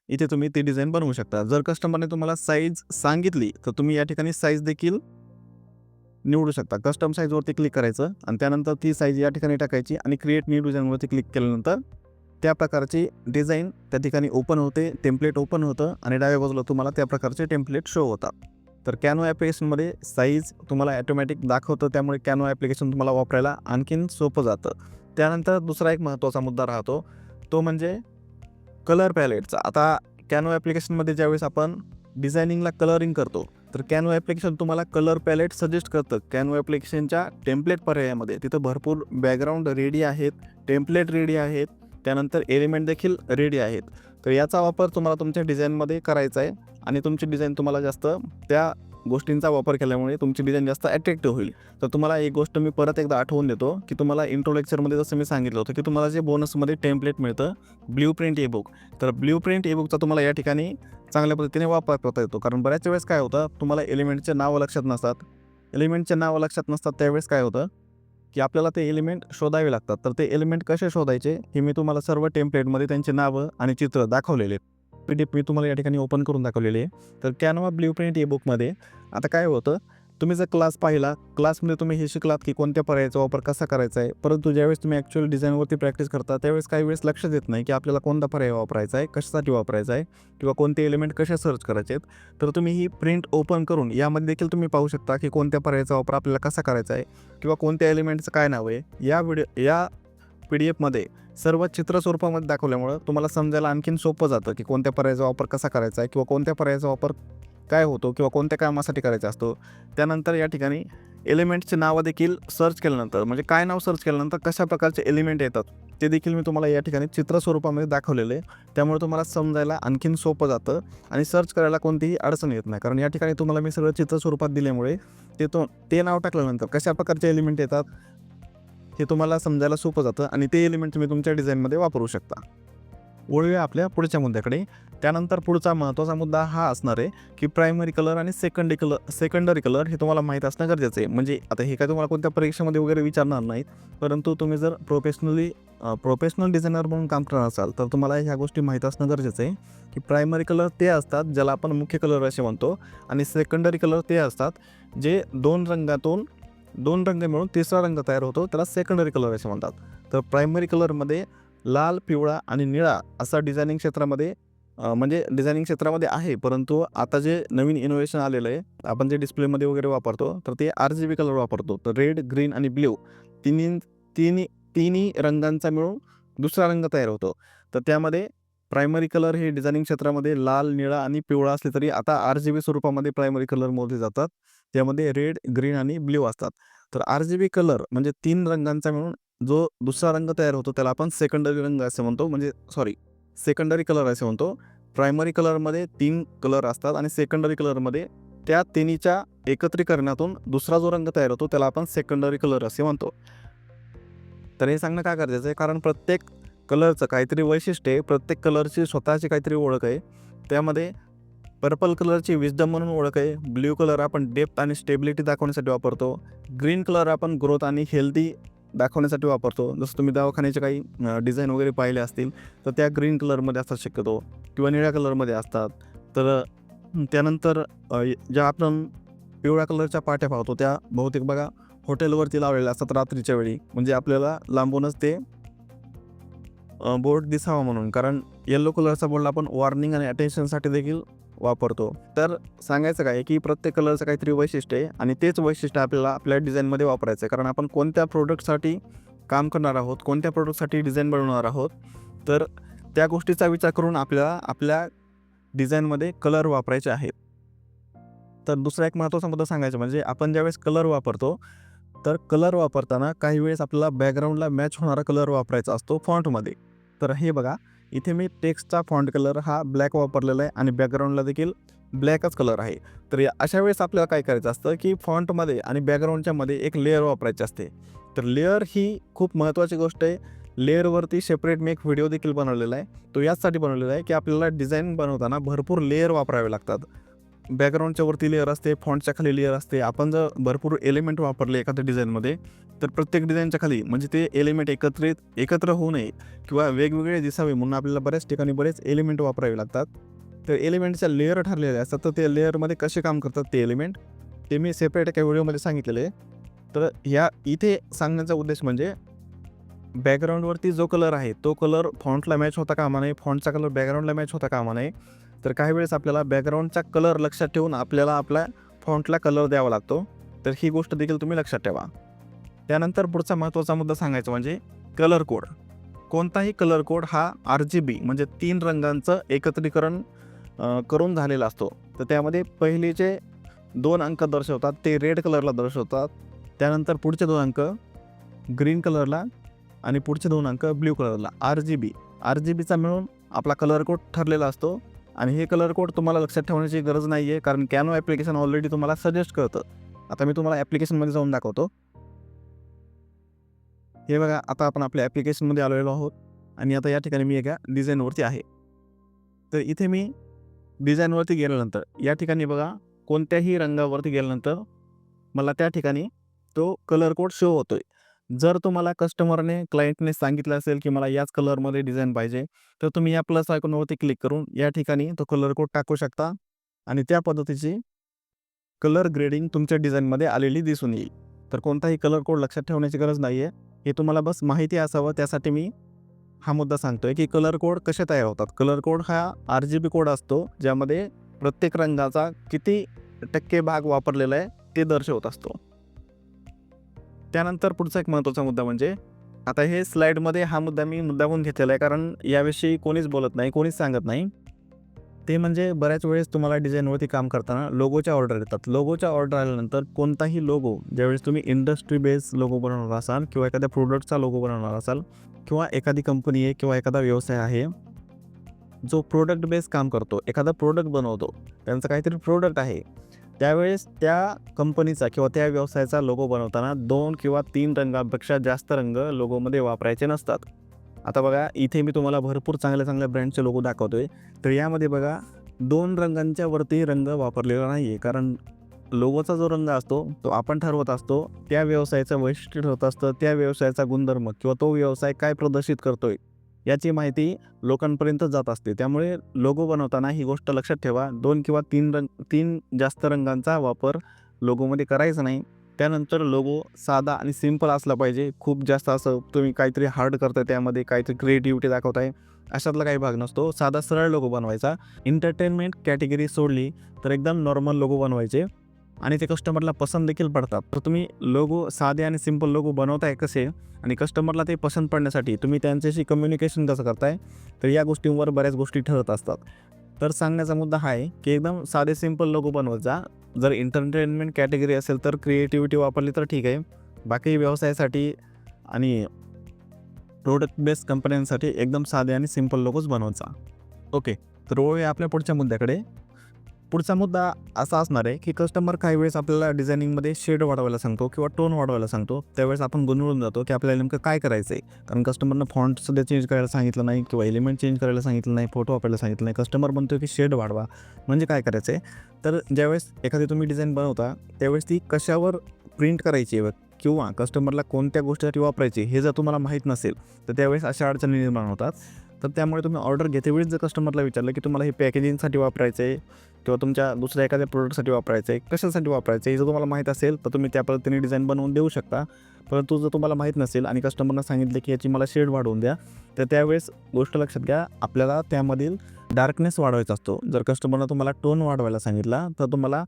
इथे तुम्ही ती डिझाईन बनवू शकता. जर कस्टमरने तुम्हाला साईज सांगितली तर तुम्ही या ठिकाणी साईज देखील निवडू शकता. कस्टम साईजवरती क्लिक करायचं आणि त्यानंतर ती साईज या ठिकाणी टाकायची आणि क्रिएट न्यू डिझाईनवरती क्लिक केल्यानंतर त्या प्रकारची डिझाईन त्या ठिकाणी ओपन होते, टेम्पलेट ओपन होतं आणि डाव्या बाजूला तुम्हाला त्या प्रकारचे टेम्पलेट शो होतात. तर कॅनवा ॲप्लिकेशनमध्ये साईज तुम्हाला ॲटोमॅटिक दाखवतं, त्यामुळे कॅनवा ॲप्लिकेशन तुम्हाला वापरायला आणखीन सोपं जातं. त्यानंतर दुसरा एक महत्त्वाचा मुद्दा राहतो, तो म्हणजे कलर पॅलेटचा. आता कॅनवा ॲप्लिकेशनमध्ये ज्यावेळेस आपण डिझायनिंगला कलरिंग करतो तर कॅनवा ॲप्लिकेशन तुम्हाला कलर पॅलेट सजेस्ट करतं. कॅनवा ॲप्लिकेशनच्या टेम्पलेट पर्यायामध्ये तिथं भरपूर बॅकग्राऊंड रेडी आहेत, टेम्पलेट रेडी आहेत, त्यानंतर एलिमेंट देखील रेडी आहेत. तर याचा वापर तुम्हाला तुमच्या डिझाईनमध्ये करायचा आहे आणि तुमची डिझाईन तुम्हाला जास्त त्या गोष्टींचा वापर केल्यामुळे तुमची डिझाईन जास्त अट्रॅक्टिव्ह होईल. तर तुम्हाला एक गोष्ट मी परत एकदा आठवून देतो की तुम्हाला इंट्रो लेक्चरमध्ये जसं मी सांगितलं होतं की तुम्हाला जे बोनसमध्ये टेम्पलेट मिळतं ब्ल्यूप्रिंट ई-बुक, तर ब्ल्यूप्रिंट ई-बुकचा तुम्हाला या ठिकाणी चांगल्या पद्धतीने वापर करता येतो. कारण बऱ्याच वेळेस काय होतं, तुम्हाला एलिमेंटचे नावं लक्षात नसतात. त्यावेळेस काय होतं की आपल्याला ते एलिमेंट शोधावे लागतात. तर ते एलिमेंट कसे शोधायचे हे मी तुम्हाला सर्व टेम्पलेटमध्ये त्यांची नावं आणि चित्र दाखवलेले आहेत. PDF मी तुम्हाला या ठिकाणी ओपन करून दाखवलेली आहे. तर कॅनवा ब्ल्यूप्रिंट ई-बुकमध्ये आता काय होतं, तुम्ही जर क्लास पाहिला, क्लासमध्ये तुम्ही हे शिकलात की कोणत्या पर्यायाचा वापर कसा करायचा आहे. परंतु ज्यावेळेस तुम्ही ॲक्च्युअल डिझाईनवरती प्रॅक्टिस करता त्यावेळेस काही वेळेस लक्षात येत नाही की आपल्याला कोणता पर्याय वापरायचा आहे, कशासाठी वापरायचा आहे किंवा कोणते एलिमेंट कसे सर्च करायचे आहेत. तर तुम्ही ही प्रिंट ओपन करून यामध्ये देखील तुम्ही पाहू शकता की कोणत्या पर्यायाचा वापर आपल्याला कसा करायचा आहे किंवा कोणत्या एलिमेंटचं काय नाव आहे. या PDF सर्व चित्र स्वरूपामध्ये दाखवल्यामुळं तुम्हाला समजायला आणखीन सोपं जातं की कोणत्या पर्यायाचा वापर कसा करायचा आहे किंवा कोणत्या पर्यायाचा वापर काय होतो किंवा कोणत्या कामासाठी करायचा असतो. त्यानंतर या ठिकाणी एलिमेंटचे नावं देखील सर्च केल्यानंतर, म्हणजे काय नाव सर्च केल्यानंतर कशा प्रकारचे एलिमेंट येतात ते देखील मी तुम्हाला या ठिकाणी चित्र स्वरूपामध्ये दाखवलेलं आहे. त्यामुळे तुम्हाला समजायला आणखीन सोपं जातं आणि सर्च करायला कोणतीही अडचण येत नाही. कारण या ठिकाणी तुम्हाला मी सगळं चित्र स्वरूपात दिल्यामुळे ते नाव टाकल्यानंतर कशा प्रकारचे एलिमेंट येतात हे तुम्हाला समजायला सोपं जातं आणि ते एलिमेंट तुम्ही तुमच्या डिझाईनमध्ये वापरू शकता. वळूया आपल्या पुढच्या मुद्द्याकडे. त्यानंतर पुढचा महत्त्वाचा मुद्दा हा असणार आहे की प्रायमरी कलर आणि सेकंडरी कलर हे तुम्हाला माहीत असणं गरजेचं आहे. म्हणजे आता हे काय तुम्हाला कोणत्या परीक्षेमध्ये वगैरे विचारणार नाहीत, परंतु तुम्ही जर प्रोफेशनल डिझायनर म्हणून काम करणार असाल तर तुम्हाला ह्या गोष्टी माहीत असणं गरजेचं आहे की प्रायमरी कलर ते असतात ज्याला आपण मुख्य कलर असे म्हणतो आणि सेकंडरी कलर ते असतात जे दोन रंग मिळून तिसरा रंग तयार होतो, त्याला सेकंडरी कलर असे म्हणतात. तर प्रायमरी कलरमध्ये लाल, पिवळा आणि निळा असा डिझायनिंग क्षेत्रामध्ये आहे. परंतु आता जे नवीन इनोव्हेशन आलेलं आहे, आपण जे डिस्प्लेमध्ये वगैरे वापरतो तर ते RGB कलर वापरतो. तर रेड, ग्रीन आणि ब्ल्यू तिन्ही रंगांचा मिळून दुसरा रंग तयार होतो. तर त्यामध्ये प्रायमरी कलर हे डिझायनिंग क्षेत्रामध्ये लाल, निळा आणि पिवळा असले तरी आता RGB स्वरूपामध्ये प्रायमरी कलर मोजले जातात. त्यामध्ये रेड, ग्रीन आणि ब्ल्यू असतात. तर RGB कलर म्हणजे 3 रंगांचा मिळून जो दुसरा रंग तयार होतो त्याला आपण सेकंडरी कलर असे म्हणतो. प्रायमरी कलरमध्ये 3 कलर असतात आणि सेकंडरी कलरमध्ये त्या तिन्हीच्या एकत्रीकरणातून दुसरा जो रंग तयार होतो त्याला आपण सेकंडरी कलर असे म्हणतो. तर हे सांगणं का गरजेचं आहे, कारण प्रत्येक कलरचं काहीतरी वैशिष्ट्य आहे, प्रत्येक कलरची स्वतःची काहीतरी ओळख आहे. त्यामध्ये पर्पल कलरची विजडम म्हणून ओळख आहे. ब्ल्यू कलर आपण डेप्थ आणि स्टेबिलिटी दाखवण्यासाठी वापरतो. ग्रीन कलर आपण ग्रोथ आणि हेल्दी दाखवण्यासाठी वापरतो. जसं तुम्ही दवाखान्याचे काही डिझाईन वगैरे पाहिले असतील तर त्या ग्रीन कलरमध्ये असतात शक्यतो किंवा निळ्या कलरमध्ये असतात. तर त्यानंतर ज्या आपण पिवळ्या कलरच्या पाट्या पाहतो त्या बहुतेक बघा हॉटेलवरती लावलेल्या असतात रात्रीच्या वेळी, म्हणजे आपल्याला लांबूनच ते बोर्ड दिसावा म्हणून. कारण येलो कलरचा बोर्ड आपण वॉर्निंग आणि अटेन्शनसाठी देखील वापरतो. तर सांगायचं काय की प्रत्येक कलरचं काहीतरी वैशिष्ट्य आहे आणि तेच वैशिष्ट्य आपल्याला आपल्या डिझाईनमध्ये वापरायचं आहे. कारण आपण कोणत्या प्रोडक्टसाठी काम करणार आहोत, कोणत्या प्रोडक्टसाठी डिझाईन बनवणार आहोत, तर त्या गोष्टीचा विचार करून आपल्याला आपल्या डिझाईनमध्ये कलर वापरायचे आहेत. तर दुसरा एक महत्त्वाचा मुद्दा सांगायचा म्हणजे आपण ज्यावेळेस कलर वापरतो, तर कलर वापरताना काही वेळेस आपल्याला बॅकग्राऊंडला मॅच होणारा कलर वापरायचा असतो फॉन्टमध्ये. तर हे बघा, इथे मी टेक्स्टचा फॉन्ट कलर हा ब्लॅक वापरलेला आहे आणि बॅकग्राऊंडला देखील ब्लॅकच कलर आहे. तर अशा वेळेस आपल्याला काय करायचं असतं की फॉन्टमध्ये आणि बॅकग्राऊंडच्यामध्ये एक लेअर वापरायची असते. तर लेअर ही खूप महत्त्वाची गोष्ट आहे. लेअरवरती सेपरेट मी एक व्हिडिओ देखील बनवलेला आहे. तो याचसाठी बनवलेला आहे की आपल्याला डिझाईन बनवताना भरपूर लेअर वापरावे लागतात. बॅकग्राऊंडच्या वरती लेअर असते, फॉन्टच्या खाली लेअर असते. आपण जर भरपूर एलिमेंट वापरले एखाद्या डिझाईनमध्ये, तर प्रत्येक डिझाईनच्या खाली म्हणजे ते एलिमेंट एकत्र होऊ नये किंवा वेगवेगळे दिसावे म्हणून आपल्याला बऱ्याच ठिकाणी बरेच एलिमेंट वापरावे लागतात. तर एलिमेंटच्या लेअर ठरलेले असतात. तर ते लेअरमध्ये कसे काम करतात ते एलिमेंट, ते मी सेपरेट एका व्हिडिओमध्ये सांगितलेले आहे. तर इथे सांगण्याचा उद्देश म्हणजे बॅकग्राऊंडवरती जो कलर आहे तो कलर फॉन्टला मॅच होता कामा नये, फॉन्टचा कलर बॅकग्राऊंडला मॅच होता कामा नये. तर काही वेळेस आपल्याला बॅकग्राऊंडचा कलर लक्षात ठेवून आपल्याला आपल्या फॉन्टला कलर द्यावा लागतो. तर ही गोष्ट देखील तुम्ही लक्षात ठेवा. त्यानंतर पुढचा महत्त्वाचा मुद्दा सांगायचा म्हणजे कलर कोड. कोणताही कलर कोड हा RGB म्हणजे 3 रंगांचं एकत्रीकरण करून झालेला असतो. तर त्यामध्ये पहिलेचे 2 अंक दर्शवतात ते रेड कलरला दर्शवतात. त्यानंतर पुढचे 2 अंक ग्रीन कलरला आणि पुढचे 2 अंक ब्ल्यू कलरला. RGBचा मिळून आपला कलर कोड ठरलेला असतो आणि हे कलर कोड तुम्हाला लक्षात ठेवण्याची गरज नाही आहे, कारण कॅनव्हा ॲप्लिकेशन ऑलरेडी तुम्हाला सजेस्ट करतं. आता मी तुम्हाला ॲप्लिकेशनमध्ये जाऊन दाखवतो. हे बघा, आता आपण आपल्या ॲप्लिकेशनमध्ये आलेलो आहोत आणि आता या ठिकाणी मी एका डिझाईनवरती आहे. तर इथे मी डिझाईनवरती गेल्यानंतर या ठिकाणी बघा, कोणत्याही रंगावरती गेल्यानंतर मला त्या ठिकाणी तो कलर कोड शो होतोय. जर तुम्हाला कस्टमरने, क्लायंटने सांगितलं असेल की मला याच कलरमध्ये डिझाईन पाहिजे, तर तुम्ही या प्लस आयकॉनवरती क्लिक करून या ठिकाणी तो कलर कोड टाकू शकता आणि त्या पद्धतीची कलर ग्रेडिंग तुमच्या डिझाईनमध्ये आलेली दिसून येईल. तर कोणताही कलर कोड लक्षात ठेवण्याची गरज नाही आहे. हे तुम्हाला बस माहिती असावं त्यासाठी मी हा मुद्दा सांगतोय की कलर कोड कसे तयार होतात. कलर कोड हा RGB कोड असतो, ज्यामध्ये प्रत्येक रंगाचा किती टक्के भाग वापरलेला आहे ते दर्शवत असतो. त्यानंतर पुढचा एक महत्त्वाचा मुद्दा म्हणजे आता हे स्लाईडमध्ये हा मुद्दा मी मुद्दामून घेतलेला आहे, कारण याविषयी कोणीच बोलत नाही, कोणीच सांगत नाही. ते म्हणजे बऱ्याच वेळेस तुम्हाला डिझाईनवरती काम करताना लोगोच्या ऑर्डर येतात. लोगोच्या ऑर्डर आल्यानंतर कोणताही लोगो ज्यावेळेस तुम्ही इंडस्ट्री बेस लोगो बनवणार असाल किंवा एखाद्या प्रोडक्टचा लोगो बनवणार असाल किंवा एखादी कंपनी आहे किंवा एखादा व्यवसाय आहे जो प्रोडक्ट बेस काम करतो, एखादा प्रोडक्ट बनवतो, त्यांचं काहीतरी प्रोडक्ट आहे, त्यावेळेस त्या कंपनीचा किंवा त्या व्यवसायाचा लोगो बनवताना 2 किंवा 3 रंगांपेक्षा जास्त रंग लोगोमध्ये वापरायचे नसतात. आता बघा, इथे मी तुम्हाला भरपूर चांगल्या चांगल्या ब्रँडचे लोगो दाखवतोय. तर यामध्ये बघा 2 रंगांच्या वरती रंग वापरलेला नाही आहे, कारण लोगोचा जो रंग असतो तो आपण ठरवत असतो. त्या व्यवसायाचं वैशिष्ट्य ठरवत असतं, त्या व्यवसायाचा गुणधर्म किंवा तो व्यवसाय काय प्रदर्शित करतोय याची माहिती लोकांपर्यंत जात असते. त्यामुळे लोगो बनवताना ही गोष्ट लक्षात ठेवा, 2 किंवा 3 जास्त रंगांचा वापर लोगोमध्ये करायचा नाही. त्यानंतर लोगो साधा आणि सिंपल असला पाहिजे. खूप जास्त असं तुम्ही काहीतरी हार्ड करताय, त्यामध्ये काहीतरी क्रिएटिव्हिटी दाखवताय, अशातला काही भाग नसतो. साधा सरळ लोगो बनवायचा. एंटरटेनमेंट कॅटेगरी सोडली तर एकदम नॉर्मल लोगो बनवायचे आणि ते कस्टमरला पसंत देखील पडतात. तर तुम्ही लोगो साधे आणि सिंपल लोगो बनवताय कसे आणि कस्टमरला ते पसंत पडण्यासाठी तुम्ही त्यांच्याशी कम्युनिकेशन कसं करताय, तर या गोष्टींवर बऱ्याच गोष्टी ठरत असतात. तर सांगण्याचा मुद्दा हा आहे की एकदम साधे सिंपल लोगो बनवत जा. जर एंटरटेनमेंट कॅटेगरी असेल तर क्रिएटिव्हिटी वापरली तर ठीक आहे. बाकी व्यवसायासाठी आणि प्रोडक्ट बेस्ड कंपन्यांसाठी एकदम साधे आणि सिंपल लोगोज बनवत जा. ओके, तर वळूया आपल्या पुढच्या मुद्द्याकडे. पुढचा मुद्दा असा असणार आहे की कस्टमर काही वेळेस आपल्याला डिझायनिंगमध्ये शेड वाढवायला सांगतो किंवा टोन वाढवायला सांगतो. त्यावेळेस आपण गोंधळून जातो की आपल्याला नेमकं काय करायचं आहे, कारण कस्टमरनं फॉन्ट सध्या चेंज करायला सांगितलं नाही किंवा एलिमेंट चेंज करायला सांगितलं नाही, फोटो वापरायला सांगितलं नाही. कस्टमर म्हणतो की शेड वाढवा. म्हणजे काय करायचं आहे, तर ज्यावेळेस एखादी तुम्ही डिझाईन बनवता त्यावेळेस ती कशावर प्रिंट करायची आहे किंवा कस्टमरला कोणत्या गोष्टीसाठी वापरायची हे जर तुम्हाला माहीत नसेल तर त्यावेळेस अशा अडचणी निर्माण होतात. तर त्यामुळे तुम्ही ऑर्डर घेतेवेळीच जर कस्टमरला विचारलं की तुम्हाला हे पॅकेजिंगसाठी वापरायचं आहे किंवा तुमच्या दुसऱ्या एखाद्या प्रोडक्टसाठी वापरायचं आहे, कशासाठी वापरायचं आहे, जर तुम्हाला माहीत असेल तर तुम्ही त्या पद्धतीने डिझाईन बनवून देऊ शकता. परंतु जर तुम्हाला माहीत नसेल आणि कस्टमरनं सांगितलं की याची मला शेड वाढवून द्या, तर त्यावेळेस गोष्ट लक्षात घ्या, आपल्याला त्यामधील डार्कनेस वाढवायचा असतो. जर कस्टमरनं तुम्हाला टोन वाढवायला सांगितला तर तुम्हाला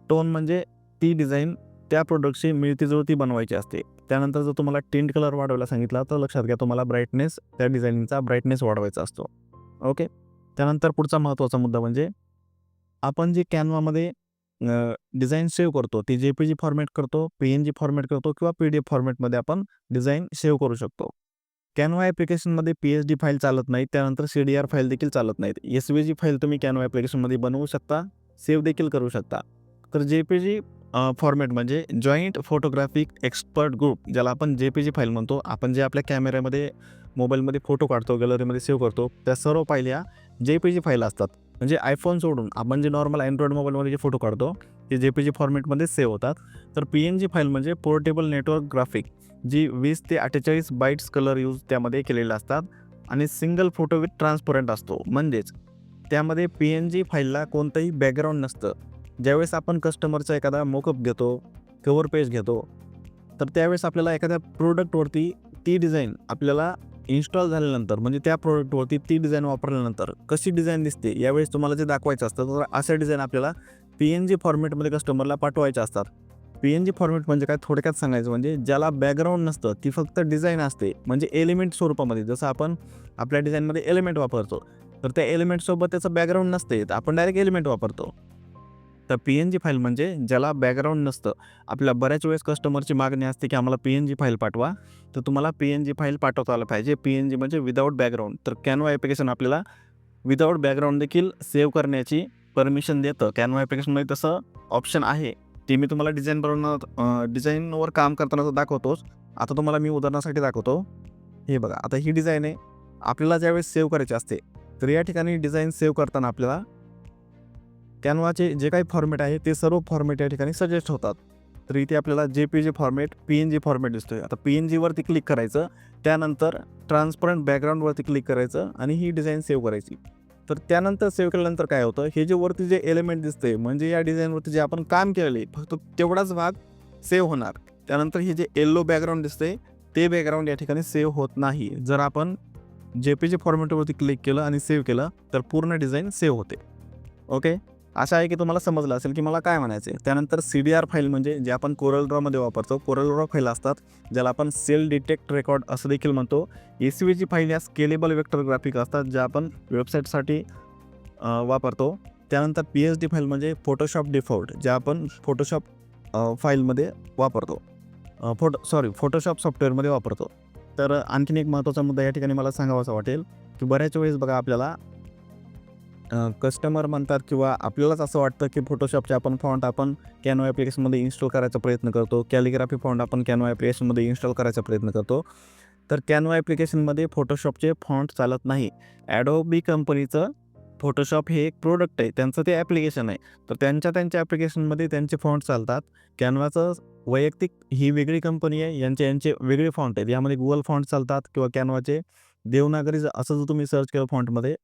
टोन म्हणजे ती डिझाईन त्या प्रोडक्टशी मिळती-जुळती बनवायची असते. त्यानंतर जर तुम्हाला टिंट कलर वाढवायला सांगितला तर लक्षात घ्या, तुम्हाला ब्राईटनेस त्या डिझाईनिंगचा ब्राईटनेस वाढवायचा असतो. ओके. त्यानंतर पुढचा महत्त्वाचा मुद्दा म्हणजे आपण जे कॅनव्हामध्ये डिझाईन सेव्ह करतो, ती JPG फॉर्मॅट करतो, PNG फॉर्मॅट करतो किंवा PDF फॉर्मॅटमध्ये आपण डिझाईन सेव्ह करू शकतो. कॅनव्हा ॲप्लिकेशनमध्ये PSD फाईल चालत नाही, त्यानंतर CDR फाईल देखील चालत नाहीत. SVG फाईल तुम्ही कॅनव्हा ॲप्लिकेशनमध्ये बनवू शकता, सेव्ह देखील करू शकता. तर JPG फॉर्मॅट म्हणजे जॉईंट फोटोग्राफिक एक्सपर्ट ग्रुप, ज्याला आपण JPG फाईल म्हणतो. आपण जे आपल्या कॅमेऱ्यामध्ये मोबाईलमध्ये फोटो काढतो, गॅलरीमध्ये सेव्ह करतो, त्या सर्व फाईल ह्या JPG फाईल असतात. म्हणजे iPhone सोडून आपण जे नॉर्मल अँड्रॉइड मोबाईलमध्ये जे फोटो काढतो ते JPG फॉर्मॅटमध्ये सेव्ह होतात. तर PNG फाईल म्हणजे पोर्टेबल नेटवर्क ग्राफिक, जी 20 ते 48 बाईट्स कलर यूज त्यामध्ये केलेले असतात आणि सिंगल फोटो विथ ट्रान्सपरंट असतो. म्हणजेच त्यामध्ये PNG फाईलला कोणतंही बॅकग्राऊंड नसतं. ज्यावेळेस आपण कस्टमरचा एखादा मोकअप घेतो, कव्हर पेज घेतो, तर त्यावेळेस आपल्याला एखाद्या प्रोडक्टवरती ती डिझाईन आपल्याला इन्स्टॉल झाल्यानंतर, म्हणजे त्या प्रोडक्टवरती ती डिझाईन वापरल्यानंतर कशी डिझाईन दिसते यावेळेस तुम्हाला जे दाखवायचं असतं, तर अशा डिझाईन आपल्याला PNG फॉर्मॅटमध्ये कस्टमरला पाठवायच्या असतात. PNG फॉर्मॅट म्हणजे काय, थोडक्यात सांगायचं म्हणजे ज्याला बॅकग्राऊंड नसतं, ती फक्त डिझाईन असते, म्हणजे एलिमेंट स्वरूपामध्ये. जसं आपण आपल्या डिझाईनमध्ये एलिमेंट वापरतो, तर त्या एलिमेंटसोबत त्याचं बॅकग्राऊंड नसते, तर आपण डायरेक्ट एलिमेंट वापरतो. तर PNG फाईल म्हणजे ज्याला बॅकग्राऊंड नसतं. आपल्याला बऱ्याच वेळेस कस्टमरची मागणी असते की आम्हाला PNG फाईल पाठवा, तर तुम्हाला PNG फाईल पाठवता आलं पाहिजे. PNG म्हणजे विदाऊट बॅकग्राऊंड. तर कॅनव्हा ॲप्लिकेशन आपल्याला विदाऊट बॅकग्राऊंड देखील सेव्ह करण्याची परमिशन देतं. कॅनव्हा ॲप्लिकेशनमध्ये तसं ऑप्शन आहे. ते मी तुम्हाला डिझाईनवर काम करताना दाखवतोच. आता तुम्हाला मी उदाहरणासाठी दाखवतो. हे बघा, आता ही डिझाईन आहे. आपल्याला ज्यावेळेस सेव्ह करायची असते, तर या ठिकाणी डिझाईन सेव्ह करताना आपल्याला कॅनव्हाचे जे काही फॉर्मॅट आहे ते सर्व फॉर्मॅट या ठिकाणी सजेस्ट होतात. तर इथे आपल्याला JPG फॉर्मॅट, PNG फॉर्मॅट दिसतोय. आता PNGवरती क्लिक करायचं, त्यानंतर ट्रान्सपरंट बॅकग्राऊंडवरती क्लिक करायचं आणि ही डिझाईन सेव्ह करायची. तर त्यानंतर सेव्ह केल्यानंतर काय होतं, हे जे वरती जे एलिमेंट दिसते, म्हणजे या डिझाईनवरती जे आपण काम केलेले फक्त तेवढाच भाग सेव्ह होणार. त्यानंतर हे जे येलो बॅकग्राऊंड दिसते, ते बॅकग्राऊंड या ठिकाणी सेव्ह होत नाही. जर आपण JPG फॉर्मॅटवरती क्लिक केलं आणि सेव्ह केलं तर पूर्ण डिझाईन सेव्ह होते. ओके. अशा आहे की तुम्हाला समजलं असेल की मला काय म्हणायचं आहे. त्यानंतर CDR फाईल म्हणजे जे आपण कोरल ड्रॉमध्ये वापरतो, कोरल ड्रॉ फाईल असतात, ज्याला आपण सेल डिटेक्ट रेकॉर्ड असं देखील म्हणतो. SVG फाईल या स्केलेबल वेक्टर ग्राफिक असतात, ज्या आपण वेबसाईटसाठी वापरतो. त्यानंतर PSD फाईल म्हणजे फोटोशॉप डिफॉल्ट, ज्या आपण फोटोशॉप फाईलमध्ये वापरतो, फोटोशॉप सॉफ्टवेअरमध्ये वापरतो. तर आणखीन एक महत्त्वाचा मुद्दा या ठिकाणी मला सांगावासा वाटेल की बऱ्याच वेळेस बघा, आपल्याला कस्टमर म्हणतात किंवा आपल्यालाच असं वाटतं की फोटोशॉपचे आपण फॉन्ट आपण कॅनव्हा ॲप्लिकेशनमध्ये इन्स्टॉल करायचा प्रयत्न करतो, कॅलिग्राफी फॉन्ट आपण कॅनव्हा ॲप्लिकेशनमध्ये इन्स्टॉल करायचा प्रयत्न करतो. तर कॅनव्हा ॲप्लिकेशनमध्ये फोटोशॉपचे फॉन्ट चालत नाही. ॲडोबी कंपनीचं फोटोशॉप हे एक प्रोडक्ट आहे, त्यांचं ते ॲप्लिकेशन आहे. तर त्यांच्या ॲप्लिकेशनमध्ये त्यांचे फॉन्ट चालतात. कॅनव्हाचं वैयक्तिक ही वेगळी कंपनी आहे, यांचे वेगळे फॉन्ट आहेत. यामध्ये गुगल फॉन्ट चालतात किंवा कॅनव्हाचे देवनागरी असं जर तुम्ही सर्च केलं फॉन्टमध्ये,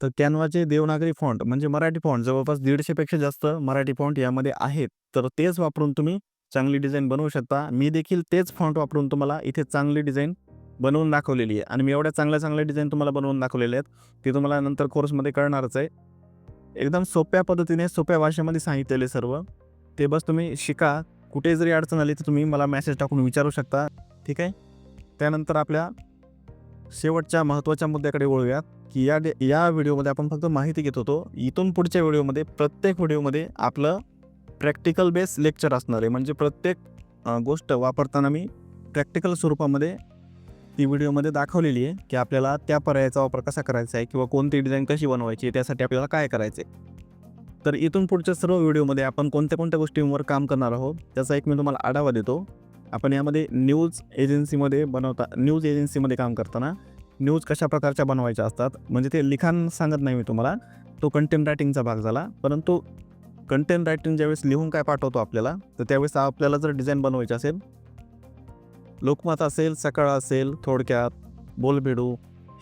तर कॅनव्हाचे देवनागरी फॉन्ट म्हणजे मराठी फॉन्ट जवळपास 150 पेक्षा जास्त मराठी फॉन्ट यामध्ये आहेत. तर तेच वापरून तुम्ही चांगली डिझाईन बनवू शकता. मी देखील तेच फॉन्ट वापरून तुम्हाला इथे चांगली डिझाईन बनवून दाखवलेली आहे आणि मी एवढ्या चांगल्या डिझाईन तुम्हाला बनवून दाखवलेल्या आहेत, ते तुम्हाला नंतर कोर्समध्ये कळणारच आहे. एकदम सोप्या पद्धतीने, सोप्या भाषेमध्ये सांगितलेले सर्व. ते बस तुम्ही शिका. कुठे जरी अडचण आली तर तुम्ही मला मेसेज टाकून विचारू शकता. ठीक आहे. त्यानंतर आपल्या शेवटच्या महत्त्वाच्या मुद्द्याकडे वळूयात की या व्हिडिओमध्ये आपण फक्त माहिती घेत होतो. इथून पुढच्या व्हिडिओमध्ये प्रत्येक व्हिडिओमध्ये आपलं प्रॅक्टिकल बेस लेक्चर असणार आहे. म्हणजे प्रत्येक गोष्ट वापरताना मी प्रॅक्टिकल स्वरूपामध्ये ती व्हिडिओमध्ये दाखवलेली आहे की आपल्याला त्या पर्यायाचा वापर कसा करायचा आहे किंवा कोणती डिझाईन कशी बनवायची, त्यासाठी आपल्याला काय करायचं आहे. तर इथून पुढच्या सर्व व्हिडिओमध्ये आपण कोणत्या गोष्टींवर काम करणार आहोत त्याचा एक मी तुम्हाला आढावा देतो. आपण यामध्ये न्यूज एजन्सीमध्ये काम करताना न्यूज कशा प्रकारच्या बनवायच्या असतात, म्हणजे ते लिखाण सांगत नाही मी तुम्हाला, तो कंटेंट रायटिंगचा भाग झाला. परंतु कंटेंट रायटिंग ज्यावेळेस लिहून काय पाठवतो आपल्याला, तर त्यावेळेस आपल्याला जर डिझाईन बनवायची असेल, लोकमत असेल, सकाळ असेल, थोडक्यात, बोलबेडू,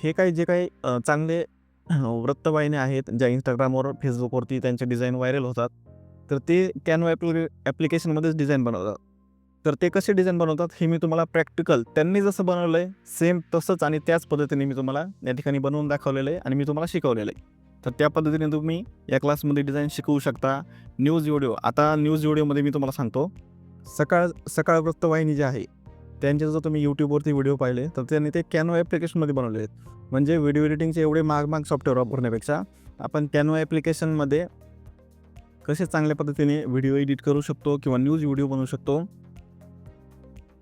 हे काही जे काही चांगले वृत्तवाहिन्या आहेत ज्या Instagramवर, Facebookवरती त्यांचे डिझाईन व्हायरल होतात. तर ते Canva ॲप्लिकेशनमध्येच डिझाईन बनवतात. तर ते कसे डिझाईन बनवतात हे मी तुम्हाला प्रॅक्टिकल त्यांनी जसं बनवलं आहे सेम तसंच आणि त्याच पद्धतीने मी तुम्हाला या ठिकाणी बनवून दाखवलेलं आहे आणि मी तुम्हाला शिकवलेलं आहे. तर त्या पद्धतीने तुम्ही या क्लासमध्ये डिझाईन शिकवू शकता. न्यूज व्हिडिओ आता न्यूज व्हिडिओमध्ये मी तुम्हाला सांगतो. सकाळ सकाळ वृत्तवाहिनी जी आहे त्यांचे जर तुम्ही YouTubeवरती व्हिडिओ पाहिले तर त्यांनी ते Canva ॲप्लिकेशनमध्ये बनवले आहेत. म्हणजे व्हिडिओ एडिटिंगचे एवढे महाग सॉफ्टवेअर वापरण्यापेक्षा आपण Canva ॲप्लिकेशनमध्ये कसे चांगल्या पद्धतीने व्हिडिओ एडिट करू शकतो किंवा न्यूज व्हिडिओ बनवू शकतो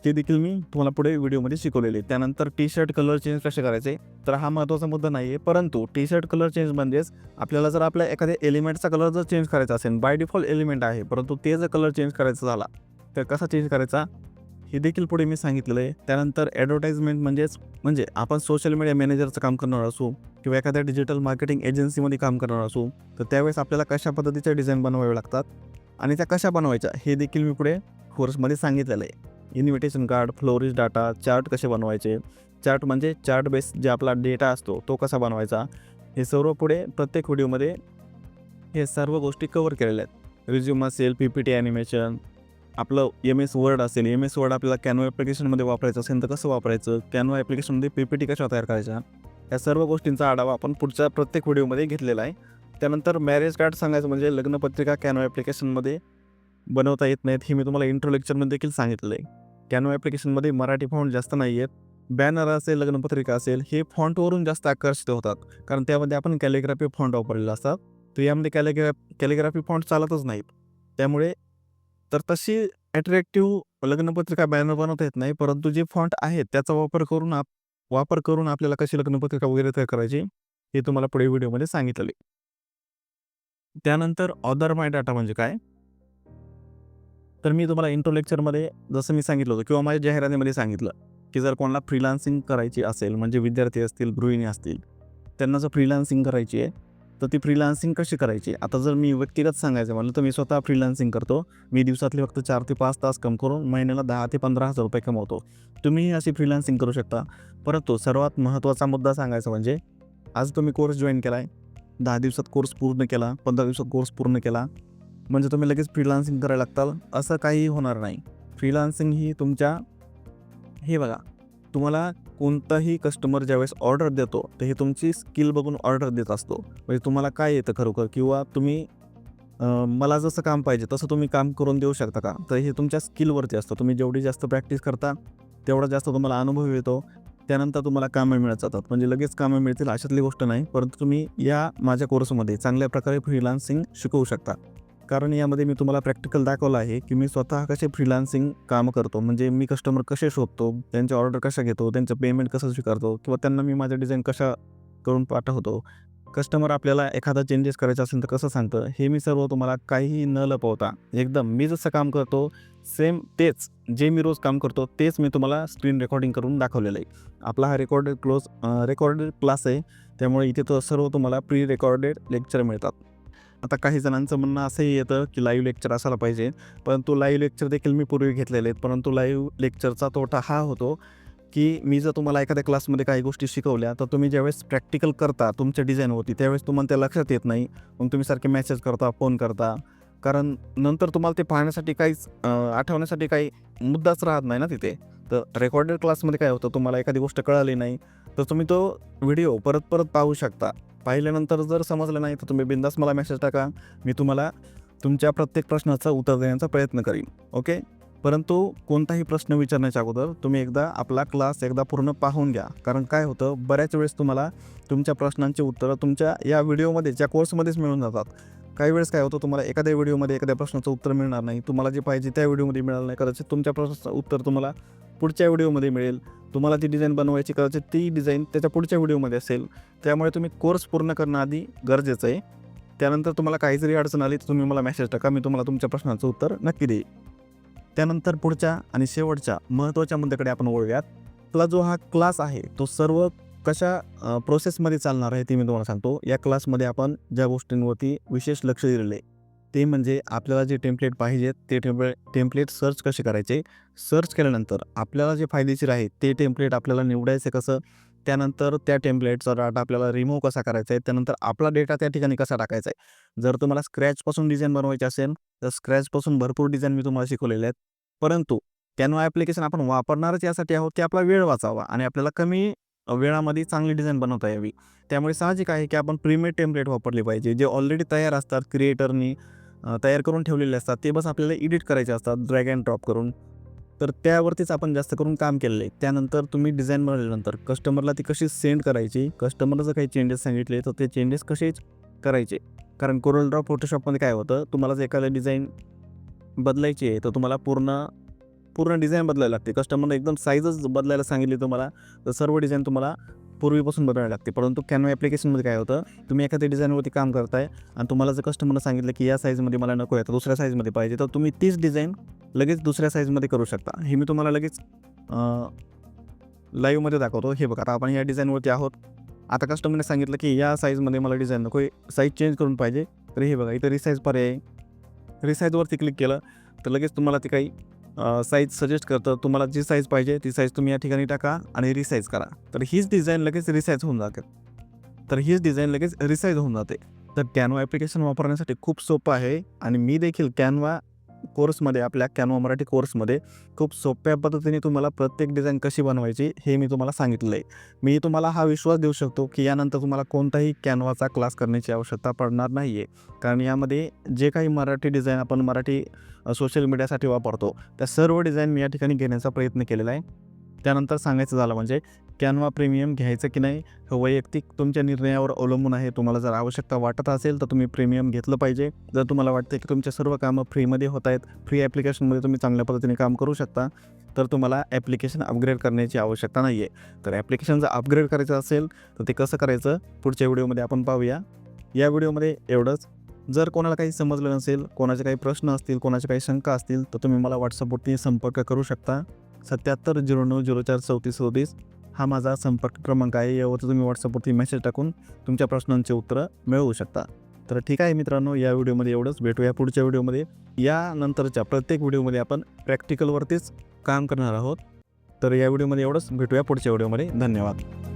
ते देखील मी तुम्हाला पुढे व्हिडिओमध्ये शिकवलेले. त्यानंतर टी शर्ट कलर चेंज कसे करायचे, तर हा महत्त्वाचा मुद्दा नाही आहे. परंतु टी शर्ट कलर चेंज म्हणजेच आपल्याला जर आपल्या एखाद्या एलिमेंटचा कलर जर चेंज करायचा असेल, बाय डिफॉल्ट एलिमेंट आहे, परंतु ते जर कलर चेंज करायचा झाला, तर कसा चेंज करायचा हे देखील पुढे मी सांगितलेलं आहे. त्यानंतर ॲडव्हर्टाइजमेंट म्हणजे आपण सोशल मीडिया मॅनेजरचं काम करणार असू किंवा एखाद्या डिजिटल मार्केटिंग एजन्सीमध्ये काम करणार असू, तर त्यावेळेस आपल्याला कशा पद्धतीच्या डिझाईन बनवावे लागतात आणि त्या कशा बनवायच्या हे देखील मी पुढे कोर्समध्ये सांगितलेलं आहे. Invitation card, flourish data, chart कसे बनवायचे, चार्ट म्हणजे चार्ट बेस जे आपला डेटा असतो तो कसा बनवायचा, हे सर्व पुढे प्रत्येक व्हिडिओमध्ये हे सर्व गोष्टी कव्हर केलेल्या आहेत. रिझ्यूम असेल, PPT ॲनिमेशन, आपलं MS वर्ड असेल, MS वर्ड आपल्याला Canva ॲप्लिकेशनमध्ये वापरायचं असेल तर कसं वापरायचं, Canva ॲप्लिकेशनमध्ये PPT कशा तयार करायच्या, या सर्व गोष्टींचा आढावा आपण पुढच्या प्रत्येक व्हिडिओमध्ये घेतलेला आहे. त्यानंतर मॅरेज कार्ड सांगायचं म्हणजे लग्नपत्रिका Canva ॲप्लिकेशनमध्ये बनवता येत नाहीत हे मी तुम्हाला इंट्रो लेक्चरमध्ये देखील सांगितलं आहे. Canva ॲप्लिकेशनमध्ये मराठी फॉन्ट जास्त नाही आहेत. बॅनर असेल, लग्नपत्रिका असेल, हे फॉन्टवरून जास्त आकर्षित होतात. कारण त्यामध्ये आपण कॅलिग्राफी फॉन्ट वापरलेला असतात. तर यामध्ये कॅलिग्राफी फॉन्ट चालतच नाहीत. त्यामुळे तर तशी अट्रॅक्टिव्ह लग्नपत्रिका बॅनर बनवता येत नाही. परंतु जे फॉन्ट आहेत त्याचा वापर करून आपल्याला कशी लग्नपत्रिका वगैरे तयार करायची हे तुम्हाला पुढे व्हिडिओमध्ये सांगितलेलं आहे. त्यानंतर ऑदर माय डाटा म्हणजे काय? तर मी तुम्हाला इंट्रो लेक्चरमध्ये जसं मी सांगितलं होतं किंवा माझ्या जाहिरातीमध्ये सांगितलं, की जर कोणाला फ्रीलान्सिंग करायची असेल म्हणजे विद्यार्थी असतील, गृहिणी असतील, त्यांना जर फ्रीलान्सिंग करायची आहे, तर ती फ्रीलान्सिंग कशी करायची? आता जर मी व्यक्तिगत सांगायचं म्हटलं तर मी स्वतः फ्रीलान्सिंग करतो. मी दिवसातले फक्त 4 ते 5 तास काम करून महिन्याला 10,000 ते 15,000 रुपये कमवतो. तुम्हीही अशी फ्रीलान्सिंग करू शकता. परंतु सर्वात महत्त्वाचा मुद्दा सांगायचा म्हणजे आज तुम्ही कोर्स जॉइन केला आहे, 10 दिवसात कोर्स पूर्ण केला, 15 दिवसात कोर्स पूर्ण केला, म्हणजे तुम्ही लगेच फ्रीलान्सिंग करायला लागताल असं काहीही होणार नाही. फ्रीलान्सिंग ही तुमच्या हे बघा, तुम्हाला कोणताही कस्टमर ज्यावेळेस ऑर्डर देतो, तर हे तुमची स्किल बघून ऑर्डर देत असतो. म्हणजे तुम्हाला काय येतं खरोखर किंवा तुम्ही मला जसं काम पाहिजे तसं तुम्ही काम करून देऊ शकता का? तर हे तुमच्या स्किलवरती असतं. तुम्ही जेवढी जास्त प्रॅक्टिस करता, तेवढा जास्त तुम्हाला अनुभव येतो. त्यानंतर तुम्हाला कामं मिळत जातात. म्हणजे लगेच कामं मिळतील अशातली गोष्ट नाही. परंतु तुम्ही या माझ्या कोर्समध्ये चांगल्या प्रकारे फ्रीलान्सिंग शिकवू शकता. कारण यामध्ये मी तुम्हाला प्रॅक्टिकल दाखवलं आहे, की मी स्वतः कसे फ्रीलान्सिंग कामं करतो. म्हणजे मी कस्टमर कसे शोधतो, त्यांचे ऑर्डर कशा घेतो, त्यांचं पेमेंट कसं स्वीकारतो किंवा त्यांना मी माझं डिझाईन कशा करून पाठवतो. कस्टमर आपल्याला एखादा चेंजेस करायचा असेल तर कसं सांगतं, हे मी सर्व तुम्हाला काहीही न लपवता एकदम मी जसं काम करतो सेम तेच जे मी रोज काम करतो तेच मी तुम्हाला स्क्रीन रेकॉर्डिंग करून दाखवलेलं आहे. आपला हा रेकॉर्डेड क्लास आहे. त्यामुळे इथे तर सर्व तुम्हाला प्री रेकॉर्डेड लेक्चर मिळतात. आता काही जणांचं म्हणणं असंही येतं, की लाईव्ह लेक्चर असायला पाहिजे. परंतु लाईव्ह लेक्चर देखील मी पूर्वी घेतलेले आहेत. परंतु लाईव्ह लेक्चरचा तोटा हा होतो, की मी जर तुम्हाला एखाद्या क्लासमध्ये काही गोष्टी शिकवल्या, तर तुम्ही ज्यावेळेस प्रॅक्टिकल करता तुमच्या डिझाईनवरती, त्यावेळेस तुम्हाला त्या लक्षात येत नाही. मग तुम्ही सारखे मेसेज करता, फोन करता. कारण नंतर तुम्हाला ते पाहण्यासाठी काहीच आठवण्यासाठी काही मुद्दाच राहत नाही ना तिथे. तर रेकॉर्डेड क्लासमध्ये काय होतं, तुम्हाला एखादी गोष्ट कळाली नाही, तर तुम्ही तो व्हिडिओ परत पाहू शकता. पाहिल्यानंतर जर समजलं नाही, तर तुम्ही बिनधास्त मला मेसेज टाका. मी तुम्हाला तुमच्या प्रत्येक प्रश्नाचं उत्तर देण्याचा प्रयत्न करीन. ओके. परंतु कोणताही प्रश्न विचारण्याच्या अगोदर तुम्ही एकदा आपला क्लास पूर्ण पाहून घ्या. कारण काय होतं, बऱ्याच वेळेस तुम्हाला तुमच्या प्रश्नांची उत्तरं तुमच्या या व्हिडिओमध्येच या कोर्समध्येच मिळून जातात. काही वेळेस काय होतं, तुम्हाला एखाद्या व्हिडिओमध्ये एखाद्या प्रश्नाचं उत्तर मिळणार नाही. तुम्हाला जे पाहिजे त्या व्हिडिओमध्ये मिळालं नाही. कदाचित तुमच्या प्रश्नाचं उत्तर तुम्हाला पुढच्या व्हिडिओमध्ये मिळेल. तुम्हाला ती डिझाईन बनवायची, कदाचित ती डिझाईन त्याच्या पुढच्या व्हिडिओमध्ये असेल. त्यामुळे तुम्ही कोर्स पूर्ण करणं आधी गरजेचं आहे. त्यानंतर तुम्हाला काही जरी अडचण आली तर तुम्ही मला मेसेज टाका. मी तुम्हाला तुमच्या प्रश्नाचं उत्तर नक्की देईन. त्यानंतर पुढच्या आणि शेवटच्या महत्त्वाच्या मुद्द्याकडे आपण वळूयात. आपला जो हा क्लास आहे तो सर्व कशा प्रोसेसमध्ये चालणार आहे ते मी तुम्हाला सांगतो. या क्लासमध्ये आपण ज्या गोष्टींवरती विशेष लक्ष दिलेलं आहे ते म्हणजे आपल्याला जे टेम्पलेट पाहिजेत ते टेम्पलेट सर्च कसे करायचे. सर्च केल्यानंतर आपल्याला जे फायदेशीर आहे ते टेम्पलेट आपल्याला निवडायचं कसं, त्यानंतर त्या टेम्पलेटचा डाटा आपल्याला रिमूव्ह कसा करायचा आहे, त्यानंतर आपला डेटा त्या ठिकाणी कसा टाकायचा आहे. जर तुम्हाला स्क्रॅचपासून डिझाईन बनवायची असेल तर स्क्रॅचपासून भरपूर डिझाईन मी तुम्हाला शिकवलेले आहेत. परंतु कॅनव्हा ॲप्लिकेशन आपण वापरणारच यासाठी आहोत की आपला वेळ वाचावा आणि आपल्याला कमी वेळामध्ये चांगली डिझाईन बनवता यावी. त्यामुळे साहजिक आहे की आपण प्रीमेड टेम्पलेट वापरले पाहिजे. जे ऑलरेडी तयार असतात, क्रिएटरनी तयार करून ठेवलेले असतात. ते बस आपल्याला एडिट करायचे असतात ड्रॅग अँड ड्रॉप करून. तर त्यावरतीच आपण जास्त करून काम केलेलं आहे. त्यानंतर तुम्ही डिझाईन बनवल्यानंतर कस्टमरला ती कशी सेंड करायची, कस्टमरला जर काही चेंजेस सांगितले तर ते चेंजेस कसे करायचे. कारण CorelDRAW, फोटोशॉपमध्ये काय होतं, तुम्हाला जर एखादं डिझाईन बदलायची आहे तर तुम्हाला पूर्ण डिझाईन बदलायला लागते. कस्टमरने एकदम साईजच बदलायला सांगितली तुम्हाला तर सर्व डिझाईन तुम्हाला पूर्वीपासून बदलायला लागते. परंतु कॅनव्हा ॲप्लिकेशनमध्ये काय होतं, तुम्ही एखाद्या डिझाईनवरती काम करताय आणि तुम्हाला जर कस्टमरनं सांगितलं की या साईजमध्ये मला नको आहे, तर दुसऱ्या साईजमध्ये पाहिजे, तर तुम्ही तीच डिझाईन लगेच दुसऱ्या साईजमध्ये करू शकता. हे मी तुम्हाला लगेच लाईव्हमध्ये दाखवतो. हे बघा, आता आपण या डिझाईनवरती आहोत. आता कस्टमरने सांगितलं की या साईजमध्ये मला डिझाईन नको आहे, साईज चेंज करून पाहिजे. तर हे बघा, इथं रिसाईज पर्याय आहे. रिसाईजवरती क्लिक केलं तर लगेच तुम्हाला ते काही साईज सजेस्ट करतं. तुम्हाला जी साईज पाहिजे ती साईज तुम्ही या ठिकाणी टाका आणि रिसाईज करा. तर हीच डिझाईन लगेच रिसाईज होऊन जाते. तर कॅनव्हा ॲप्लिकेशन वापरण्यासाठी खूप सोपं आहे आणि मी देखील कॅनव्हा कोर्समध्ये, आपल्या कॅनव्हा मराठी कोर्समध्ये खूप सोप्या पद्धतीने तुम्हाला प्रत्येक डिझाईन कशी बनवायची हे मी तुम्हाला सांगितलं आहे. मी तुम्हाला हा विश्वास देऊ शकतो की यानंतर तुम्हाला कोणताही कॅनव्हाचा क्लास करण्याची आवश्यकता पडणार नाही आहे. कारण यामध्ये जे काही मराठी डिझाईन आपण मराठी सोशल मीडियासाठी वापरतो त्या सर्व डिझाईन मी या ठिकाणी घेण्याचा प्रयत्न केलेला आहे. त्यानंतर सांगायचं झालं म्हणजे कॅनव्हा प्रीमियम घ्यायचं की नाही हे वैयक्तिक तुमच्या निर्णयावर अवलंबून आहे. तुम्हाला जर आवश्यकता वाटत असेल तर तुम्ही प्रीमियम घेतलं पाहिजे. जर तुम्हाला वाटतं की तुमच्या सर्व कामं फ्रीमध्ये होत आहेत, फ्री ॲप्लिकेशनमध्ये तुम्ही चांगल्या पद्धतीने काम करू शकता, तर तुम्हाला ॲप्लिकेशन अपग्रेड करण्याची आवश्यकता नाही आहे. तर ॲप्लिकेशन जर अपग्रेड करायचं असेल तर ते कसं करायचं पुढच्या व्हिडिओमध्ये आपण पाहूया. या व्हिडिओमध्ये एवढंच. जर कोणाला काही समजलं नसेल, कोणाचे काही प्रश्न असतील, कोणाच्या काही शंका असतील तर तुम्ही मला व्हॉट्सअपवरती संपर्क करू शकता. 7709043437 हा माझा संपर्क क्रमांक आहे. यावरती तुम्ही व्हॉट्सअपवरती मेसेज टाकून तुमच्या प्रश्नांची उत्तरं मिळवू शकता. तर ठीक आहे मित्रांनो, या व्हिडिओमध्ये एवढंच. भेटूया पुढच्या व्हिडिओमध्ये. यानंतरच्या प्रत्येक व्हिडिओमध्ये आपण प्रॅक्टिकलवरतीच काम करणार आहोत. तर या व्हिडिओमध्ये एवढंच. भेटूया पुढच्या व्हिडिओमध्ये. धन्यवाद.